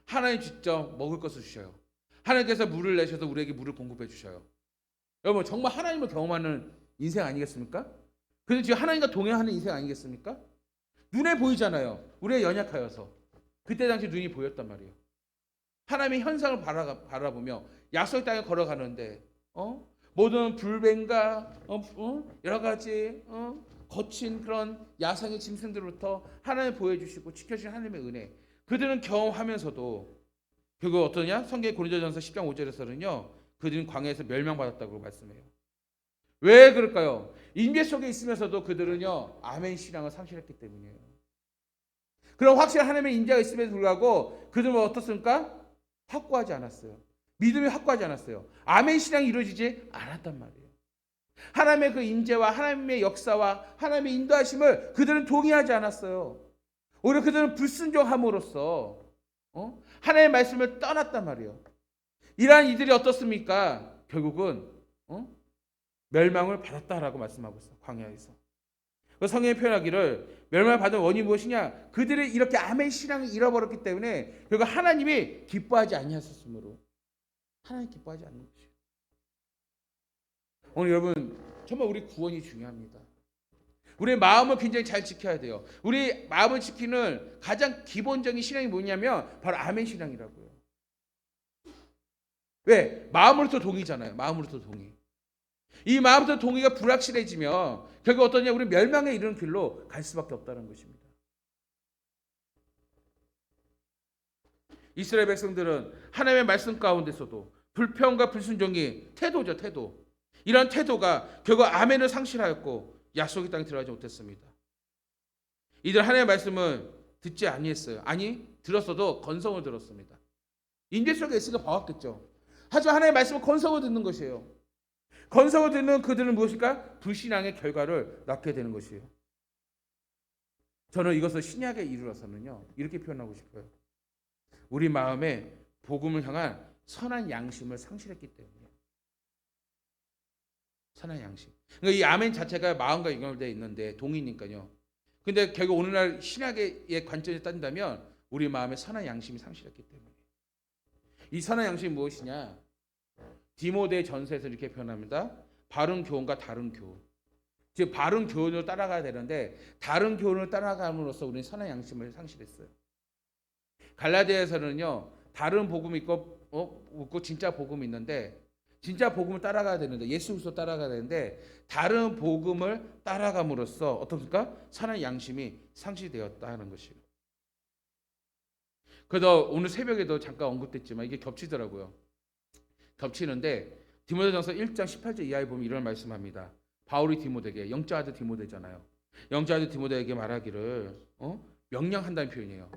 하나님 직접 먹을 것을 주셔요. 하나님께서 물을 내셔서 우리에게 물을 공급해 주셔요. 여러분 정말 하나님을 경험하는 인생 아니겠습니까? 그래서 지금 하나님과 동행하는 인생 아니겠습니까? 눈에 보이잖아요. 우리가 연약하여서. 그때 당시 눈이 보였단 말이에요. 하나님의 현상을 바라보며 약속의 땅에 걸어가는데 모든 불뱀과 여러 가지 거친 그런 야상의 짐승들로부터 하나님 보여주시고 지켜주신 하나님의 은혜, 그들은 경험하면서도 결국 어떠냐? 성경 고린도전서 10장 5절에서는요 그들은 광야에서 멸망받았다고 말씀해요. 왜 그럴까요? 임재 속에 있으면서도 그들은요 아멘 신앙을 상실했기 때문이에요. 그런 확실한 하나님의 임재가 있음에도 불구하고 그들은 어떻습니까? 확고하지 않았어요. 믿음이 확고하지 않았어요. 아멘 신앙이 이루어지지 않았단 말이에요. 하나님의 그 임재와 하나님의 역사와 하나님의 인도하심을 그들은 동의하지 않았어요. 오히려 그들은 불순종함으로써 하나님의 말씀을 떠났단 말이에요. 이러한 이들이 어떻습니까? 결국은 멸망을 받았다라고 말씀하고 있어요. 광야에서. 성경이 표현하기를 멸망을 받은 원인이 무엇이냐? 그들이 이렇게 아멘 신앙을 잃어버렸기 때문에 결국 하나님이 기뻐하지 아니하셨으므로 하나님 기뻐하지 않는 것이에요. 오늘 여러분 정말 우리 구원이 중요합니다. 우리의 마음을 굉장히 잘 지켜야 돼요. 우리 마음을 지키는 가장 기본적인 신앙이 뭐냐면 바로 아멘 신앙이라고요. 왜? 마음으로부터 동의잖아요. 마음으로부터 동의. 이 마음부터 동의가 불확실해지면 결국 어떠냐? 우리 멸망에 이르는 길로 갈 수밖에 없다는 것입니다. 이스라엘 백성들은 하나님의 말씀 가운데서도 불평과 불순종이 태도죠. 태도. 이런 태도가 결국 아멘을 상실하였고 약속의 땅에 들어가지 못했습니다. 이들 하나님의 말씀을 듣지 아니했어요. 아니 들었어도 건성을 들었습니다. 임재 속에 있으니까 봐왔겠죠. 하지만 하나님의 말씀은 건성을 듣는 것이에요. 건성을 듣는 그들은 무엇일까? 불신앙의 결과를 낳게 되는 것이에요. 저는 이것을 신약에 이르러서는요 이렇게 표현하고 싶어요. 우리 마음에 복음을 향한 선한 양심을 상실했기 때문이에요. 선한 양심. 그러니까 이 아멘 자체가 마음과 연결되어 있는데 동의니까요. 근데 결국 오늘날 신약의 관점에 따진다면 우리 마음에 선한 양심이 상실했기 때문에. 이 선한 양심이 무엇이냐? 디모데 전서에서 이렇게 표현합니다. 바른 교훈과 다른 교훈. 즉 바른 교훈을 따라가야 되는데 다른 교훈을 따라감으로써 우리는 선한 양심을 상실했어요. 갈라디아에서는요 다른 복음이 있고 진짜 복음이 있는데 진짜 복음을 따라가야 되는데 예수 그리스도 따라가야 되는데 다른 복음을 따라감으로써 어떻습니까? 선한 양심이 상실되었다는 것이에요. 그래서 오늘 새벽에도 잠깐 언급됐지만 이게 겹치더라고요. 겹치는데 디모데전서 1장 18절 이하에 보면 이런 말씀합니다. 바울이 디모데에게 영적 아들 디모데잖아요. 영적 아들 디모데에게 말하기를 명령한다는 표현이에요.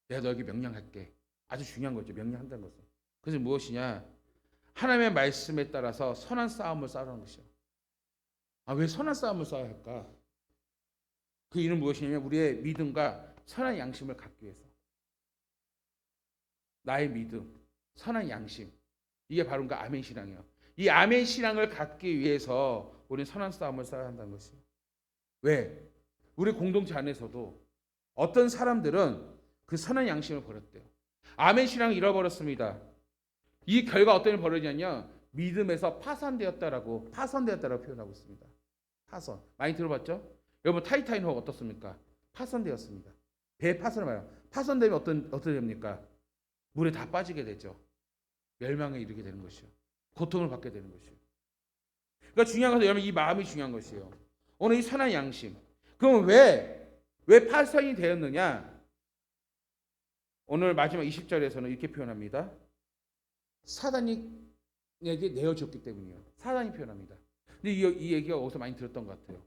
내가 너에게 명령할게. 아주 중요한 거죠. 명령한다는 것은. 그래서 무엇이냐? 하나님의 말씀에 따라서 선한 싸움을 싸우는 것이요. 왜 선한 싸움을 싸워야 할까? 그 이유는 무엇이냐면 우리의 믿음과 선한 양심을 갖기 위해서. 나의 믿음, 선한 양심. 이게 바로 그 아멘 신앙이에요. 이 아멘 신앙을 갖기 위해서 우리는 선한 싸움을 싸워야 한다는 것이에요. 왜? 우리 공동체 안에서도 어떤 사람들은 그 선한 양심을 버렸대요. 아멘 신앙을 잃어버렸습니다. 이 결과 어떤 일이 벌어지냐면 믿음에서 파손되었다라고 표현하고 있습니다. 파손. 많이 들어봤죠? 여러분 타이타닉호가 어떻습니까? 파손되었습니다. 배 파손을 말해요. 파손되면 어떻게 됩니까? 물에 다 빠지게 되죠. 멸망에 이르게 되는 것이요. 고통을 받게 되는 것이요. 그러니까 중요한 것은 여러분 이 마음이 중요한 것이에요. 오늘 이 선한 양심. 그럼 왜 파선이 되었느냐? 오늘 마지막 20절에서는 이렇게 표현합니다. 사단에게 내어줬기 때문이에요. 사단이 표현합니다. 근데 이 얘기가 어디서 많이 들었던 것 같아요.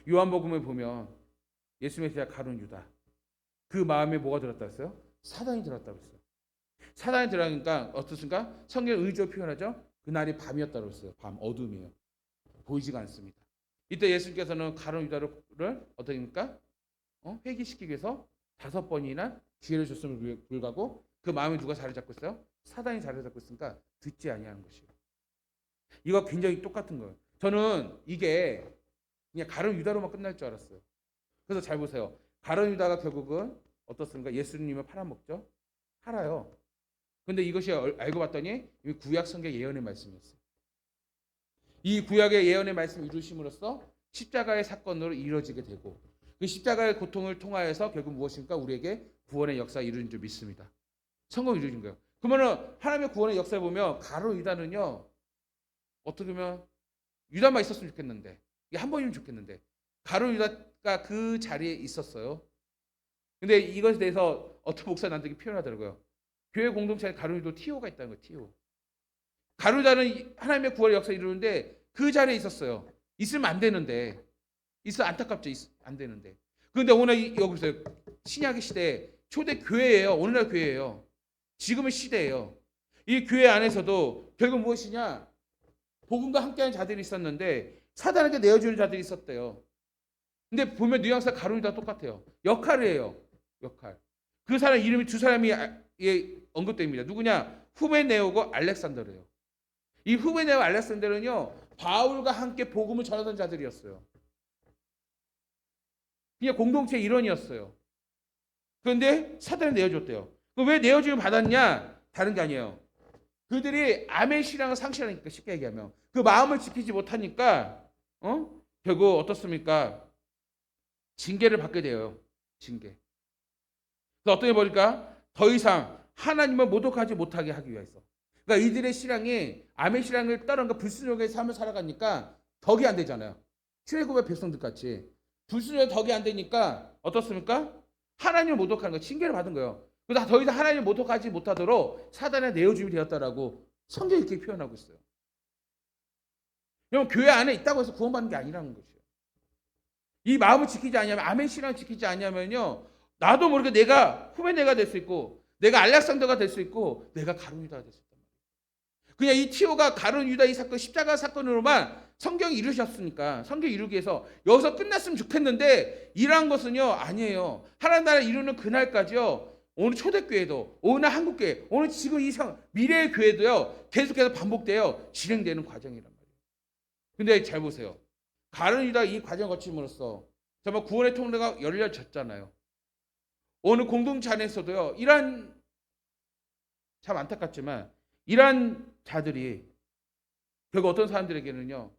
요한복음에 보면 예수님의 제자 가룟 유다 그 마음에 뭐가 들었다 했어요? 사단이 들었다고 했어요. 사단이 들어가니까 어떻습니까? 성경 의지로 표현하죠. 그날이 밤이었다고 했어요. 밤 어둠이에요. 보이지가 않습니다. 이때 예수님께서는 가룟 유다를 어떻게 합니까? 회개시키기 위해서 5번이나 기회를 줬음을 불구하고 그 마음에 누가 자리 잡고 있어요? 사단이 자리 잡고 있으니까 듣지 아니하는 것이에요. 이거 굉장히 똑같은 거예요. 저는 이게 그냥 가룟 유다로만 끝날 줄 알았어요. 그래서 잘 보세요. 가룟 유다가 결국은 어떻습니까? 예수님을 팔아먹죠. 팔아요. 근데 이것이 알고 봤더니 이미 구약 성경 예언의 말씀이었어요. 이 구약의 예언의 말씀을 이루심으로써 십자가의 사건으로 이루어지게 되고 그 십자가의 고통을 통하여서 결국 무엇입니까? 우리에게 구원의 역사가 이루어진 줄 믿습니다. 성공이 이루어진 거예요. 그러면 하나님의 구원의 역사를 보면 가룟 유다는요. 어떻게 보면 유다만 있었으면 좋겠는데 이게 한 번이면 좋겠는데 가룟 유다가 그 자리에 있었어요. 근데 이것에 대해서 어떤 목사님들이 표현하더라고요. 교회 공동체에 가룟 유다 TO가 있다는 거예요. TO. 가룟 유다는 하나님의 구원의 역사를 이루는데 그 자리에 있었어요. 있으면 안 되는데 있어 안타깝죠. 안 되는데. 그런데 오늘 여기 보세요. 신약의 시대에 초대 교회예요. 오늘날 교회예요. 지금의 시대예요. 이 교회 안에서도 결국 무엇이냐? 복음과 함께하는 자들이 있었는데 사단에게 내어주는 자들이 있었대요. 근데 보면 뉘앙스가 가룟 유다 똑같아요. 역할이에요. 역할. 그 사람 이름이 두 사람이 언급됩니다. 누구냐? 후메네오고 알렉산더예요. 이 후메네오 알렉산더는요. 바울과 함께 복음을 전하던 자들이었어요. 그냥 공동체의 일원이었어요. 그런데 사단을 내어줬대요. 왜 내어주면 받았냐? 다른 게 아니에요. 그들이 아멘 신앙을 상실하니까 쉽게 얘기하면 그 마음을 지키지 못하니까 결국 어떻습니까? 징계를 받게 돼요. 징계. 그래서 어떻게 버릴까? 더 이상 하나님을 모독하지 못하게 하기 위해서. 그러니까 이들의 신앙이 아멘 신앙을 따른가 불순종의 삶을 살아가니까 덕이 안 되잖아요. 출애굽의 백성들 같이 불순종의 덕이 안 되니까 어떻습니까? 하나님을 모독하는 거 징계를 받은 거예요. 그래서 더 이상 하나님을 모독하지 못하도록 사단의 내어줌이 되었다라고 성경이 이렇게 표현하고 있어요. 여러분 교회 안에 있다고 해서 구원받는 게 아니라는 것이에요. 이 마음을 지키지 않으면 아멘 신앙을 지키지 않으면요 나도 모르게 내가 후메네가 될 수 있고 내가 알렉산더가 될 수 있고 내가 가룟 유다가 될 수 있단 말이에요. 그냥 이 티오가 가룟 유다 이 사건 십자가 사건으로만 성경이 이루셨으니까 성경 이루기 위해서 여기서 끝났으면 좋겠는데 이러한 것은요 아니에요. 하나님 나라를 이루는 그날까지요 오늘 초대교회도 오늘 한국교회 오늘 지금 이 미래의 교회도요 계속해서 반복되어 진행되는 과정이란 말이에요. 근데 잘 보세요. 가룟 유다 이 과정을 거침으로써 정말 구원의 통로가 열려졌잖아요. 어느 공동체 안에서도요 이러한 참 안타깝지만 이러한 자들이 결국 어떤 사람들에게는요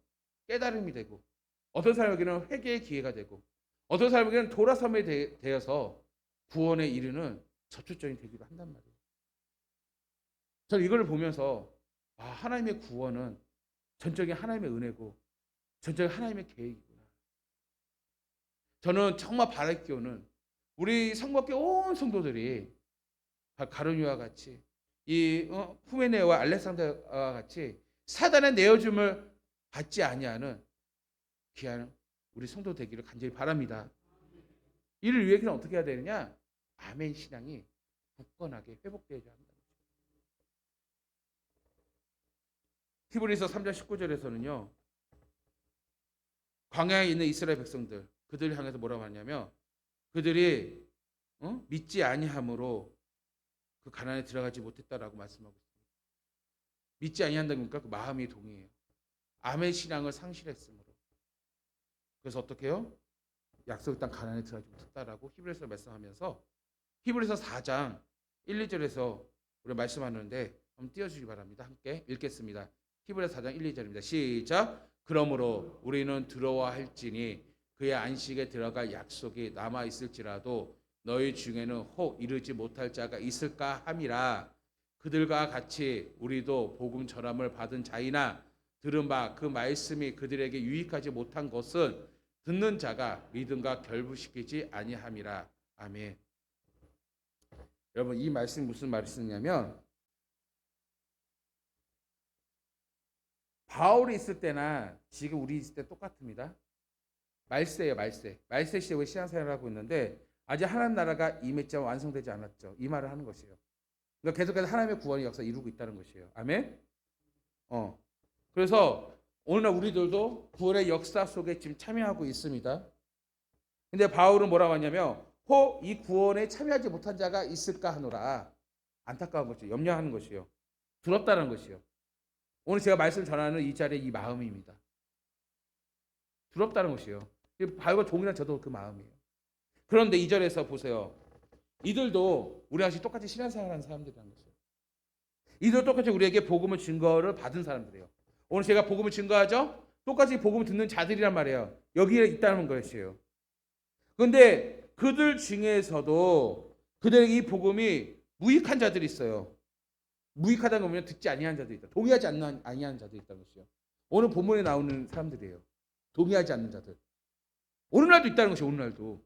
깨달음이 되고 어떤 사람에게는 회개의 기회가 되고 어떤 사람에게는 돌아섬에 되어서 구원에 이르는 접촉점이 되기도 한단 말이에요. 저는 이걸 보면서 하나님의 구원은 전적인 하나님의 은혜고 전적인 하나님의 계획이구나. 저는 정말 바랄 기호는 우리 성밖에 온 성도들이 가룟 유다와 같이 이 후메네와 알렉산더와 같이 사단의 내어줌을 받지 아니하는 귀한 우리 성도 되기를 간절히 바랍니다. 이를 위해서는 어떻게 해야 되느냐? 아멘 신앙이 굳건하게 회복되어야 한다. 히브리서 3장 19절에서는요. 광야에 있는 이스라엘 백성들 그들을 향해서 뭐라고 하냐면 그들이 믿지 아니함으로 그 가나안에 들어가지 못했다라고 말씀하고 있습니다. 믿지 아니한다니까 그 마음이 동의해요. 아멘 신앙을 상실했으므로. 그래서 어떻게 해요? 약속의 땅 가나안에 들어가지 못했다라고 히브리서 말씀하면서 히브리서 4장 1, 2절에서 우리가 말씀하는데 한번 띄워주시기 바랍니다. 함께 읽겠습니다. 히브리서 4장 1, 2절입니다. 시작. 그러므로 우리는 들어와 할지니 그의 안식에 들어갈 약속이 남아 있을지라도 너희 중에는 혹 이르지 못할 자가 있을까 함이라. 그들과 같이 우리도 복음 전함을 받은 자이나 들은 바 그 말씀이 그들에게 유익하지 못한 것은 듣는 자가 믿음과 결부시키지 아니함이라. 아멘. 여러분, 이 말씀이 무슨 말씀이냐면 바울이 있을 때나 지금 우리 있을 때 똑같습니다. 말세예요, 말세. 말세 시대에 신앙생활을 하고 있는데 아직 하나님 나라가 임했지 완성되지 않았죠. 이 말을 하는 것이에요. 그러니까 계속해서 하나님의 구원의 역사 이루고 있다는 것이에요. 아멘. 그래서 오늘날 우리들도 구원의 역사 속에 지금 참여하고 있습니다. 근데 바울은 뭐라고 하냐면 혹 이 구원에 참여하지 못한 자가 있을까 하노라. 안타까운 것이요, 염려하는 것이요, 두렵다는 것이요. 오늘 제가 말씀 전하는 이 자리의 이 마음입니다. 두렵다는 것이요. 바울과 동일한 저도 그 마음이에요. 그런데 이 절에서 보세요. 이들도 우리와 같이 똑같이 신앙생활하는 사람들이라는 것이에요. 이들 똑같이 우리에게 복음을 증거를 받은 사람들이에요. 오늘 제가 복음을 증거하죠? 똑같이 복음을 듣는 자들이란 말이에요. 여기에 있다는 것이에요. 그런데 그들 중에서도 그들에게 이 복음이 무익한 자들이 있어요. 무익하다는 거면 듣지 아니한 자들이 있다. 동의하지 아니하는 자들이 있다는 것이요. 오늘 본문에 나오는 사람들이에요. 동의하지 않는 자들. 오늘날도 있다는 것이에요. 오늘날도.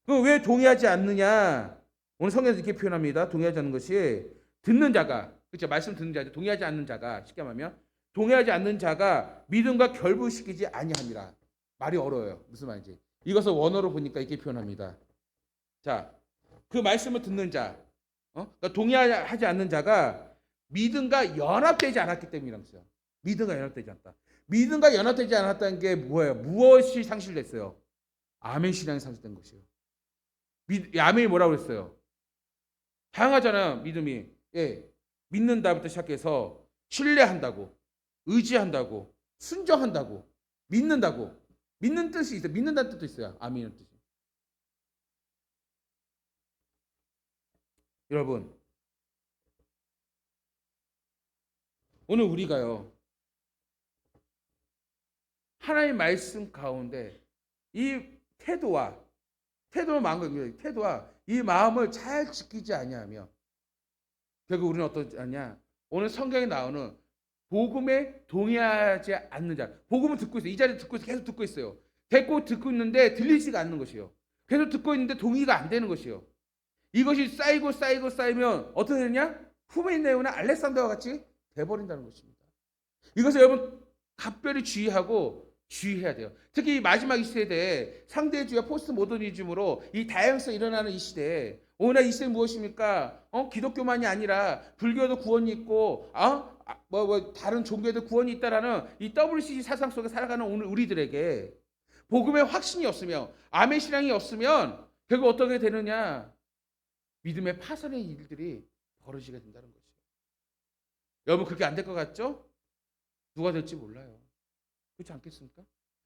그럼 왜 동의하지 않느냐? 오늘 성경에서 이렇게 표현합니다. 동의하지 않는 것이 듣는 자가, 그렇죠? 말씀 듣는 자들, 동의하지 않는 자가, 쉽게 말하면 동의하지 않는 자가 믿음과 결부시키지 아니함이라. 말이 어려워요. 무슨 말인지. 이것을 원어로 보니까 이렇게 표현합니다. 자, 그 말씀을 듣는 자, 그러니까 동의하지 않는 자가 믿음과 연합되지 않았기 때문이라는 거죠. 믿음과 연합되지 않았다. 믿음과 연합되지 않았다는 게 뭐예요? 무엇이 상실됐어요? 아멘 신앙이 상실된 것이에요. 아멘이 뭐라고 그랬어요? 다양하잖아요. 믿음이. 예, 믿는다부터 시작해서 신뢰한다고, 의지한다고, 순종한다고, 믿는다고. 믿는 뜻이 있어요. 믿는다는 뜻도 있어요. 아멘이라는 뜻이. 여러분, 오늘 우리가요, 하나님의 말씀 가운데 이 태도와 이 마음을 잘 지키지 아니하며 결국 우리는 어떠냐? 오늘 성경에 나오는 복음에 동의하지 않는 자. 복음을 듣고 있어요. 이 자리에 듣고 있어요. 계속 듣고 있어요. 듣고 있는데 들리지가 않는 것이요. 계속 듣고 있는데 동의가 안 되는 것이요. 이것이 쌓이면 어떻게 되느냐? 후메네오나 알렉산더와 같이 돼버린다는 것입니다. 이것을 여러분 각별히 주의해야 돼요. 특히 이 마지막 이 시대에 상대주의와 포스트 모더니즘으로 이 다양성이 일어나는 이 시대에 오늘 이 시대는 무엇입니까? 기독교만이 아니라 불교도 구원이 있고 다른 종교에도 구원이 있다라는 이 WCG 사상 속에 살아가는 오늘 우리들에게 복음의 확신이 없으며 아멘 신앙이 없으면 결국 어떻게 되느냐? 믿음의 파산의 일들이 벌어지게 된다는 거죠. 여러분 그렇게 안 될 것 같죠? 누가 될지 몰라요. 그렇지 않겠습니까?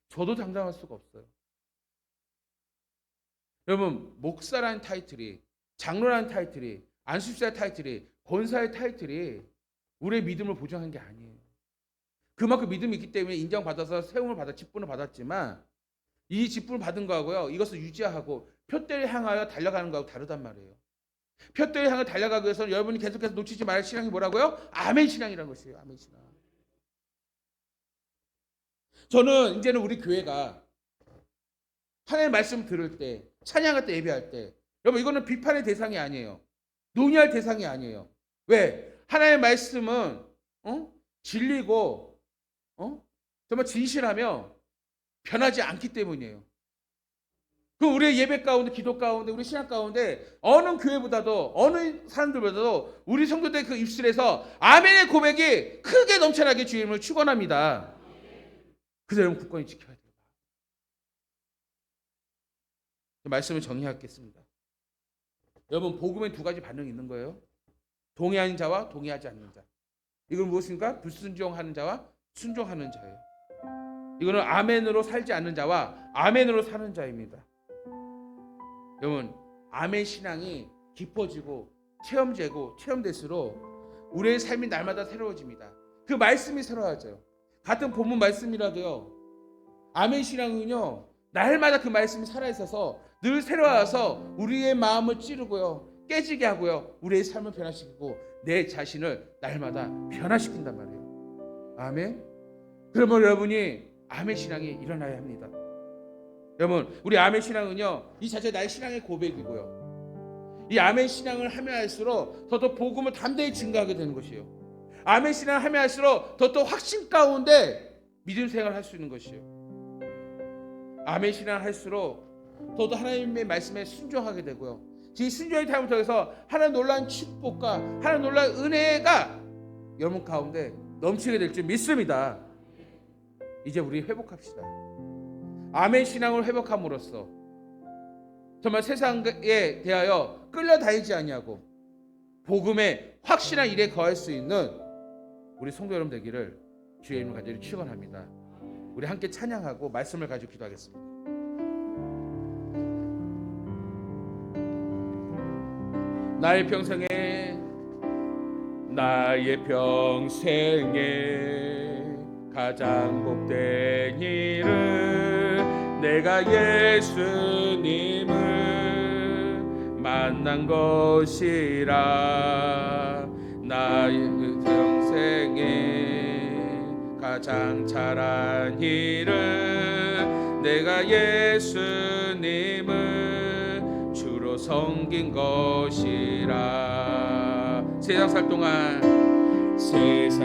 저도 장담할 수가 없어요. 여러분 목사라는 타이틀이, 장로라는 타이틀이, 안수사의 타이틀이, 권사의 타이틀이 우리의 믿음을 보장한 게 아니에요. 그만큼 믿음이 있기 때문에 인정받아서 세움을 받아 직분을 받았지만 이 직분을 받은 거하고요, 이것을 유지하고 표대를 향하여 달려가는 거하고 다르단 말이에요. 표대를 향해 달려가기 위해서는 여러분이 계속해서 놓치지 말할 신앙이 뭐라고요? 아멘 신앙이라는 것이에요. 아멘 신앙. 저는 이제는 우리 교회가 하나님의 말씀 들을 때, 찬양할 때, 예배할 때, 여러분 이거는 비판의 대상이 아니에요. 논의할 대상이 아니에요. 왜? 하나님의 말씀은 진리고 정말 진실하며 변하지 않기 때문이에요. 그 우리의 예배 가운데, 기도 가운데, 우리 신앙 가운데 어느 교회보다도 어느 사람들보다도 우리 성도들 그 입술에서 아멘의 고백이 크게 넘쳐나게 주님을 축원합니다. 그래서 여러분 굳건히 지켜야 돼요. 말씀을 정리하겠습니다. 여러분 복음에 두 가지 반응이 있는 거예요. 동의하는 자와 동의하지 않는 자. 이건 무엇입니까? 불순종하는 자와 순종하는 자예요. 이거는 아멘으로 살지 않는 자와 아멘으로 사는 자입니다. 여러분 아멘 신앙이 깊어지고 체험될수록 우리의 삶이 날마다 새로워집니다. 그 말씀이 새로워져요. 같은 본문 말씀이라도요, 아멘 신앙은요 날마다 그 말씀이 살아있어서 늘 새로워서 우리의 마음을 찌르고요, 깨지게 하고요, 우리의 삶을 변화시키고 내 자신을 날마다 변화시킨단 말이에요. 아멘. 그러면 여러분이 아멘 신앙이 일어나야 합니다. 여러분, 우리 아멘 신앙은요, 이 자체 나의 신앙의 고백이고요, 이 아멘 신앙을 하면 할수록 더더 복음을 담대히 증거하게 되는 것이에요. 아멘 신앙을 하면 할수록 더더 확신 가운데 믿음 생활을 할 수 있는 것이에요. 아멘 신앙을 할수록 더더 하나님의 말씀에 순종하게 되고요, 이 순종의 삶을 통해서 하나님 놀라운 축복과 하나님 놀라운 은혜가 여러분 가운데 넘치게 될 줄 믿습니다. 이제 우리 회복합시다. 아멘 신앙을 회복함으로써 정말 세상에 대하여 끌려다니지 아니하고 복음의 확실한 일에 거할 수 있는 우리 성도 여러분 되기를 주의 이름으로 간절히 축원합니다. 우리 함께 찬양하고 말씀을 가지고 기도하겠습니다. 나의 평생에 가장 복된 일은 내가 예수님을 만난 것이라. 나의 평생에 가장 잘한 일은 내가 예수님을 주로 섬긴 것이라. 세상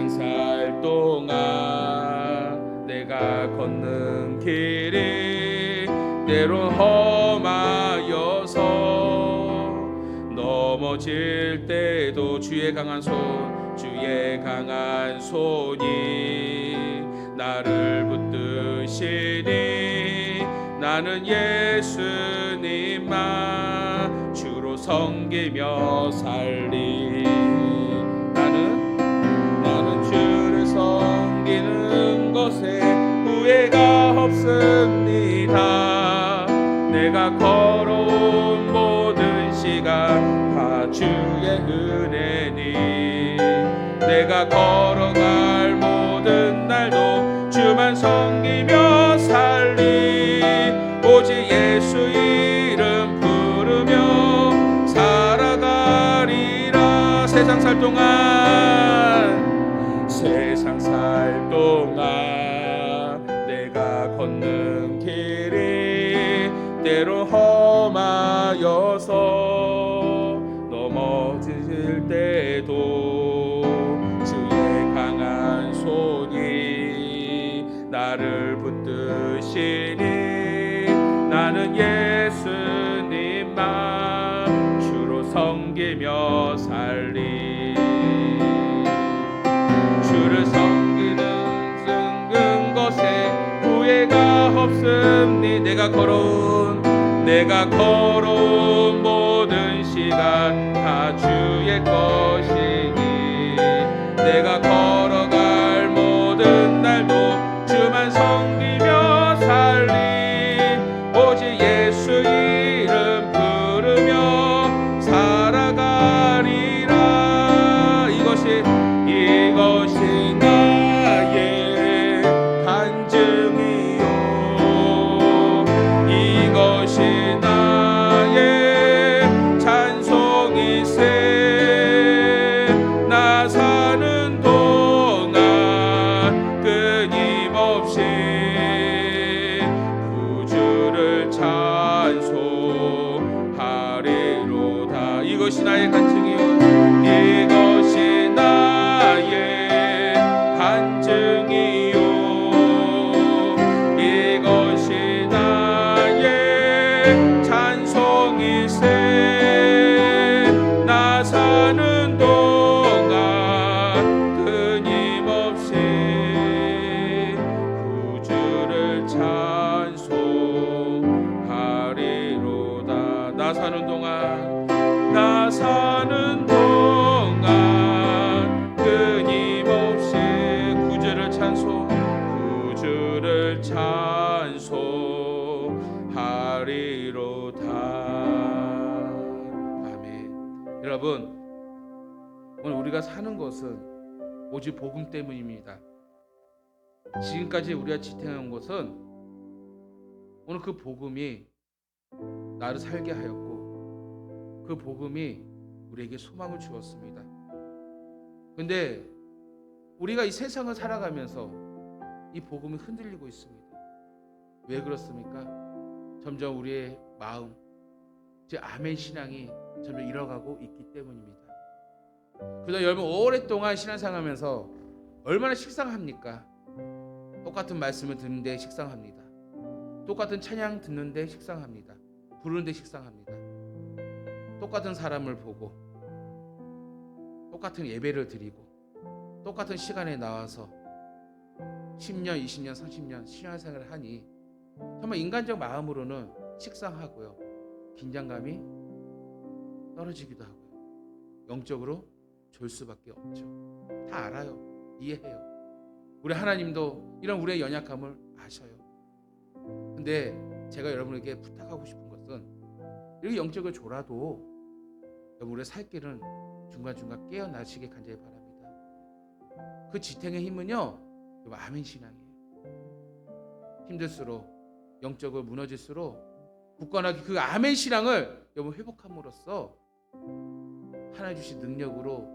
살 동안 내가 걷는 길이 때론 험하여서 넘어질 때도 주의 강한 손이 나를 붙드시니 나는 예수님만 주로 섬기며 살리. 나는 주를 섬기는 것에 후회가 없습니다. 내가 걸어온 모든 시간 다 주의 은혜니, 내가 걸어갈 모든 날도 주만 섬기며 살리. 오직 예수 이름 부르며 살아가리라. 세상 살 동안 내가 걷는 길이 때로 험하여서 넘어질 때도 주의 강한 손이 나를 붙드시니 나는 예수님만 주로 섬기며 살리. 주를 섬기는 것에 후회가 없음니. 내가 걸어온 모든 시간 다 주의 것이니, 내가 걸어갈 모든 날도 주만 섬기며 살리. 오직 예수 이름 부르며 살아가리라. 이것이 나의 간증이요, 이것이 나의 찬송이세. 나 사는 동안 끊임없이 구주를 찬송하리로다. 이것이 나의 간증이요, 이것이 나의 간증이요, 이것이 나의 찬송이세. 나 사는 동안 끊임없이 구주를 찬송하리로다. 나 사는 동안 끊임없이 구주를 찬송하리로다. 아멘. 여러분, 오늘 우리가 사는 것은 오직 복음 때문입니다. 지금까지 우리가 지탱한 것은 오늘 그 복음이 나를 살게 하였고 그 복음이 우리에게 소망을 주었습니다. 근데 우리가 이 세상을 살아가면서 이 복음이 흔들리고 있습니다. 왜 그렇습니까? 점점 우리의 마음, 즉 아멘 신앙이 점점 잃어가고 있기 때문입니다. 그래서 여러분 오랫동안 신앙생활하면서 얼마나 식상합니까? 똑같은 말씀을 듣는데 식상합니다. 똑같은 찬양 듣는데 식상합니다. 부르는데 식상합니다. 똑같은 사람을 보고 똑같은 예배를 드리고 똑같은 시간에 나와서 10년, 20년, 30년 신앙생활을 하니 정말 인간적 마음으로는 식상하고요. 긴장감이 떨어지기도 하고요. 영적으로 졸 수밖에 없죠. 다 알아요. 이해해요. 우리 하나님도 이런 우리의 연약함을 아셔요. 근데 제가 여러분에게 부탁하고 싶은 것은 이렇게 영적을 졸아도 우리의 살 길은 중간중간 깨어나시길 간절히 바랍니다. 그 지탱의 힘은요, 아멘 신앙이에요. 힘들수록 영적으로 무너질수록 굳건하게 그 아멘 신앙을 여러분 회복함으로써 하나님 주신 능력으로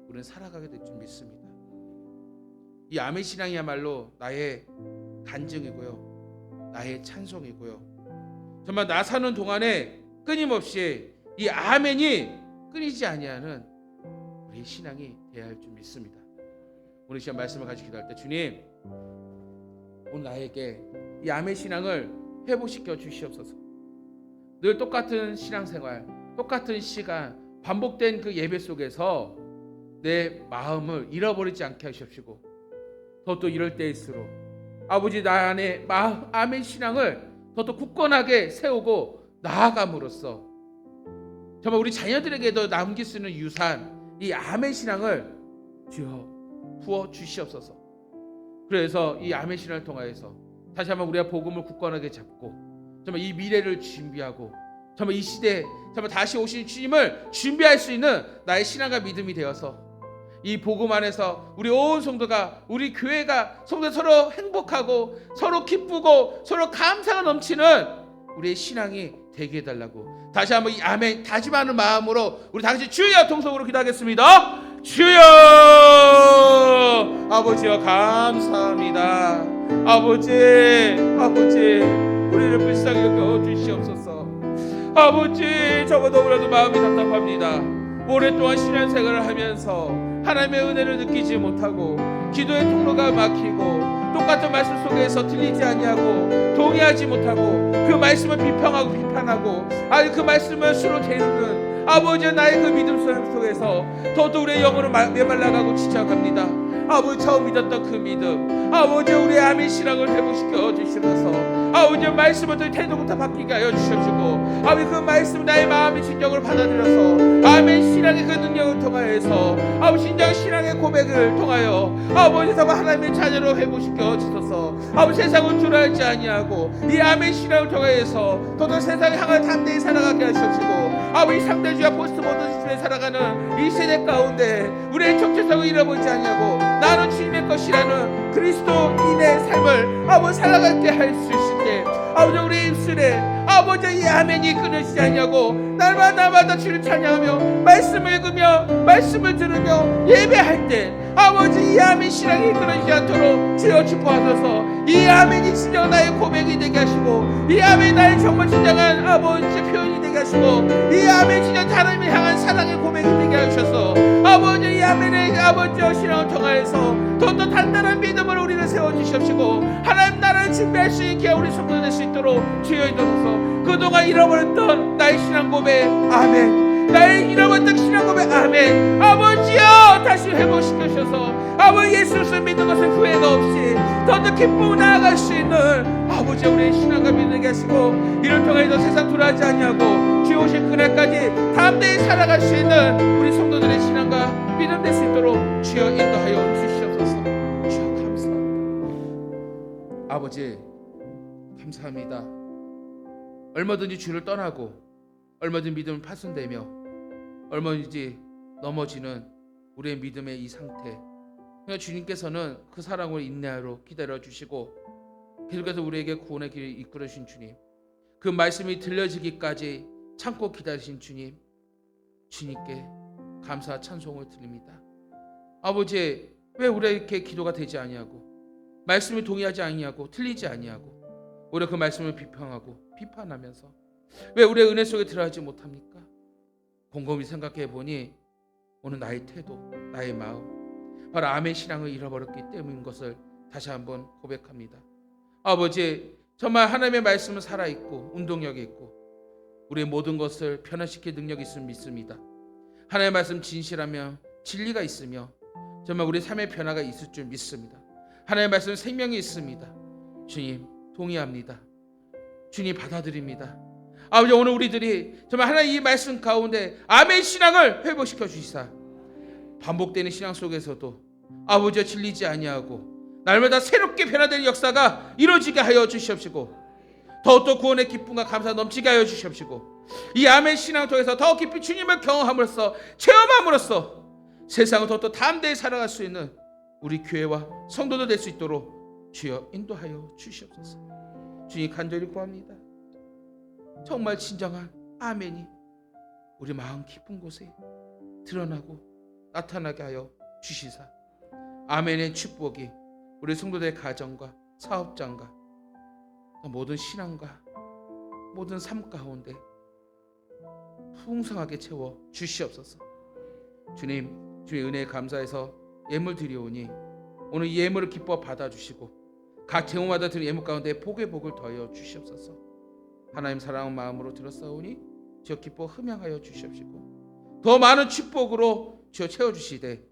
우리는 살아가게 될 줄 믿습니다. 이 아멘 신앙이야말로 나의 간증이고요, 나의 찬송이고요. 정말 나 사는 동안에 끊임없이 이 아멘이 끊이지 아니하는 우리의 신앙이 되어야 할 줄 믿습니다. 오늘 시간 말씀을 가지고 기도할 때 주님, 오늘 나에게 이 아멘 신앙을 회복시켜 주시옵소서. 늘 똑같은 신앙생활, 똑같은 시간, 반복된 그 예배 속에서 내 마음을 잃어버리지 않게 하시옵시고, 또 이럴 때일수록 아버지 나 안에 아멘 신앙을 더 굳건하게 세우고 나아감으로써 정말 우리 자녀들에게도 남길 수 있는 유산, 이 아멘 신앙을 주여 부어 주시옵소서. 그래서 이 아멘 신앙을 통하여서 다시 한번 우리가 복음을 굳건하게 잡고 정말 이 미래를 준비하고 정말 이 시대에 정말 다시 오신 주님을 준비할 수 있는 나의 신앙과 믿음이 되어서 이 복음 안에서 우리 온 성도가, 우리 교회가 성도 서로 행복하고 서로 기쁘고 서로 감사가 넘치는 우리의 신앙이 되게 해달라고 다시 한번 이 아멘 다짐하는 마음으로 우리 다 같이 주여 통성으로 기도하겠습니다. 주여, 아버지여 감사합니다. 아버지 우리를 불쌍히 여겨 주시옵소서. 아버지, 저거 너무나도 마음이 답답합니다. 오랫동안 신앙생활을 하면서 하나님의 은혜를 느끼지 못하고 기도의 통로가 막히고 똑같은 말씀 속에서 들리지 아니하고 동의하지 못하고 그 말씀을 비평하고 비판하고 그 말씀을 수로 재우는 아버지, 나의 그 믿음 속에서 더더욱 우리의 영으로 메말라가고 지쳐갑니다. 아버지, 처음 믿었던 그 믿음, 아버지 우리의 아멘 신앙을 회복시켜 주시면서 아버지 말씀을 또 태도부터 바뀌게 하여 주셔주고 아버지 그 말씀 나의 마음의 진정을 받아들여서 아멘 신앙의 그 능력을 통하여서 아버지 진정 신앙의 고백을 통하여 아버지 정말 하나님의 자녀로 회복시켜 주셔서 아버지 세상을 주라하지 아니하고 이 아멘 신앙을 통하여서 더더 세상을 향하여 담대히 살아가게 하셔주고 아버지 상대주의와 포스트 모던 시대에 살아가는 이 세대 가운데 우리의 정체성을 잃어버리지 아니하고 나는 주님의 것이라는 그리스도인의 삶을 아버지 살아가게 할 수 있을 때 아버지 우리 입술에 아버지 이 아멘이 끊어지지 아니하고 날마다 주를 찬양하며 말씀을 읽으며 말씀을 들으며 예배할 때 아버지 이 아멘 신앙이 끊어지지 않도록 주여 축복하소서. 이 아멘이 진정 나의 고백이 되게 하시고 이 아멘이 나의 정말 진정한 아버지 표현이 되게 하시고 이 아멘 진정 하나님을 향한 사랑의 고백이 되게 하셔서 아버지 이 아멘의 아버지의 신앙을 통하여서 더 단단한 믿음으로 우리를 세워주시옵시고 하나님 나라를 준비할 수 있게 우리 성도 될 수 있도록 주여 인도소서. 그동안 잃어버렸던 나의 신앙 고백 아멘, 나의 잃어버렸던 신앙 고백 아멘, 아버지여 다시 회복시켜 주셔서 아버지 예수를 믿는 것은 후회가 없이 더 기쁘고 나아갈 수 있는 아버지 우리의 신앙과 믿게 하시고 이를 통해서 세상 돌아가지 아니하고 주여 오실 그날까지 담대히 살아갈 수 있는 우리 성도들의 신앙과 믿음 될 수 있도록 주여 인도하여 주시옵소서. 주여 감사합니다. 아버지 감사합니다. 얼마든지 주를 떠나고 얼마든지 믿음을 파손되며 얼마든지 넘어지는 우리의 믿음의 이 상태, 그러니까 주님께서는 그 사랑으로 인내하러 기다려 주시고 계속해서 우리에게 구원의 길을 이끌어 주신 주님, 그 말씀이 들려지기까지 참고 기다리신 주님, 주님께 감사 찬송을 드립니다. 아버지, 왜 우리에게 기도가 되지 아니하고 말씀이 동의하지 아니하고 틀리지 아니하고 오히려 그 말씀을 비평하고 비판하면서 왜 우리의 은혜 속에 들어가지 못합니까? 곰곰이 생각해 보니 오늘 나의 태도, 나의 마음, 바로 아멘 신앙을 잃어버렸기 때문인 것을 다시 한번 고백합니다. 아버지, 정말 하나님의 말씀은 살아있고 운동력이 있고 우리의 모든 것을 변화시킬 능력이 있음을 믿습니다. 하나님의 말씀 진실하며 진리가 있으며 정말 우리 삶의 변화가 있을 줄 믿습니다. 하나님의 말씀 생명이 있습니다. 주님 동의합니다. 주님 받아들입니다. 아버지, 오늘 우리들이 정말 하나님 이 말씀 가운데 아멘 신앙을 회복시켜 주시사 반복되는 신앙 속에서도 아버지와 질리지 아니하고 날마다 새롭게 변화되는 역사가 이루어지게 하여 주시옵시고 더욱더 구원의 기쁨과 감사 넘치게 하여 주시옵시고 이 아멘 신앙을 통해서 더 깊이 주님을 경험함으로써 체험함으로써 세상을 더욱더 담대히 살아갈 수 있는 우리 교회와 성도들 될 수 있도록 주여 인도하여 주시옵소서. 주님 간절히 구합니다. 정말 진정한 아멘이 우리 마음 깊은 곳에 드러나고 나타나게 하여 주시사 아멘의 축복이 우리 성도들의 가정과 사업장과 모든 신앙과 모든 삶 가운데 풍성하게 채워 주시옵소서. 주님, 주의 은혜에 감사해서 예물 드리오니 오늘 이 예물을 기뻐 받아주시고 각 제목마다 드린 예물 가운데 복의 복을 더하여 주시옵소서. 하나님 사랑하는 마음으로 들었사오니 주여 기뻐 흠양하여 주시옵시고 더 많은 축복으로 주여 채워주시되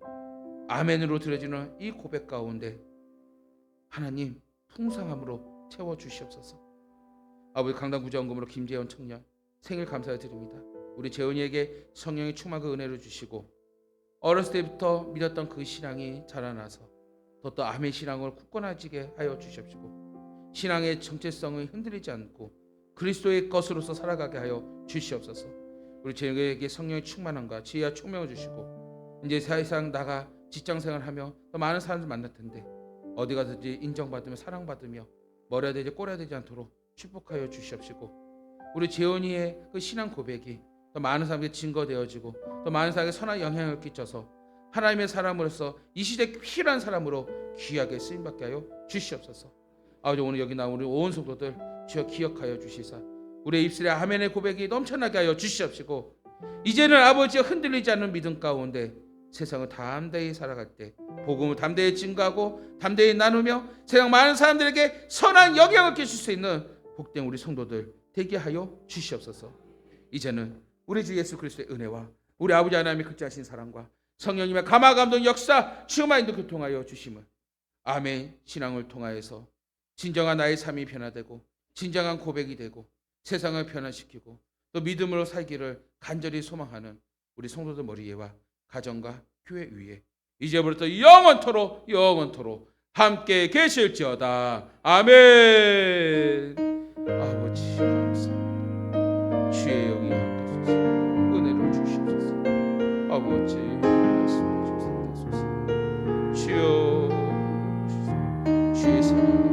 아멘으로 드려지는 이 고백 가운데 하나님 풍성함으로 채워주시옵소서. 아버지, 강단 구제원금으로 김재현 청년 생일 감사드립니다. 우리 재훈이에게 성령의 충만한 은혜를 주시고 어렸을 때부터 믿었던 그 신앙이 자라나서 더 아멘 신앙을 굳건해지게 하여 주시옵시고 신앙의 정체성을 흔들리지 않고 그리스도의 것으로서 살아가게 하여 주시옵소서. 우리 재훈이에게 성령의 충만함과 지혜와 총명을 주시고 이제 세상 나가 직장생활하며 더 많은 사람들 만날 텐데 어디 가든지 인정받으며 사랑받으며 머리가 되지 꼬리가 되지 않도록 축복하여 주시옵시고 우리 재훈이의 그 신앙 고백이 더 많은 사람에게 증거되어지고 더 많은 사람에게 선한 영향을 끼쳐서 하나님의 사람으로서 이 시대에 필요한 사람으로 귀하게 쓰임받게 하여 주시옵소서. 아버지, 오늘 여기 나온 우리 온 성도들 주여 기억하여 주시사 우리의 입술에 아멘의 고백이 넘쳐나게 하여 주시옵시고 이제는 아버지의 흔들리지 않는 믿음 가운데 세상을 담대히 살아갈 때 복음을 담대히 증거하고 담대히 나누며 세상 많은 사람들에게 선한 영향을 끼칠 수 있는 복된 우리 성도들 되게 하여 주시옵소서. 이제는 우리 주 예수 그리스도의 은혜와 우리 아버지 하나님의 극진하신 사랑과 성령님의 감화 감동 역사 주마 인도 교통하여 주심을 아멘 신앙을 통하여서 진정한 나의 삶이 변화되고 진정한 고백이 되고 세상을 변화시키고 또 믿음으로 살기를 간절히 소망하는 우리 성도들 머리에와 가정과 교회 위에 이제부터 영원토록 함께 계실지어다. 아멘. 아버지 감사합니다. 주의 영이 함께하소서. 은혜를 주시옵소서. 아버지 말씀해 주옵소서. 주여 주의 사랑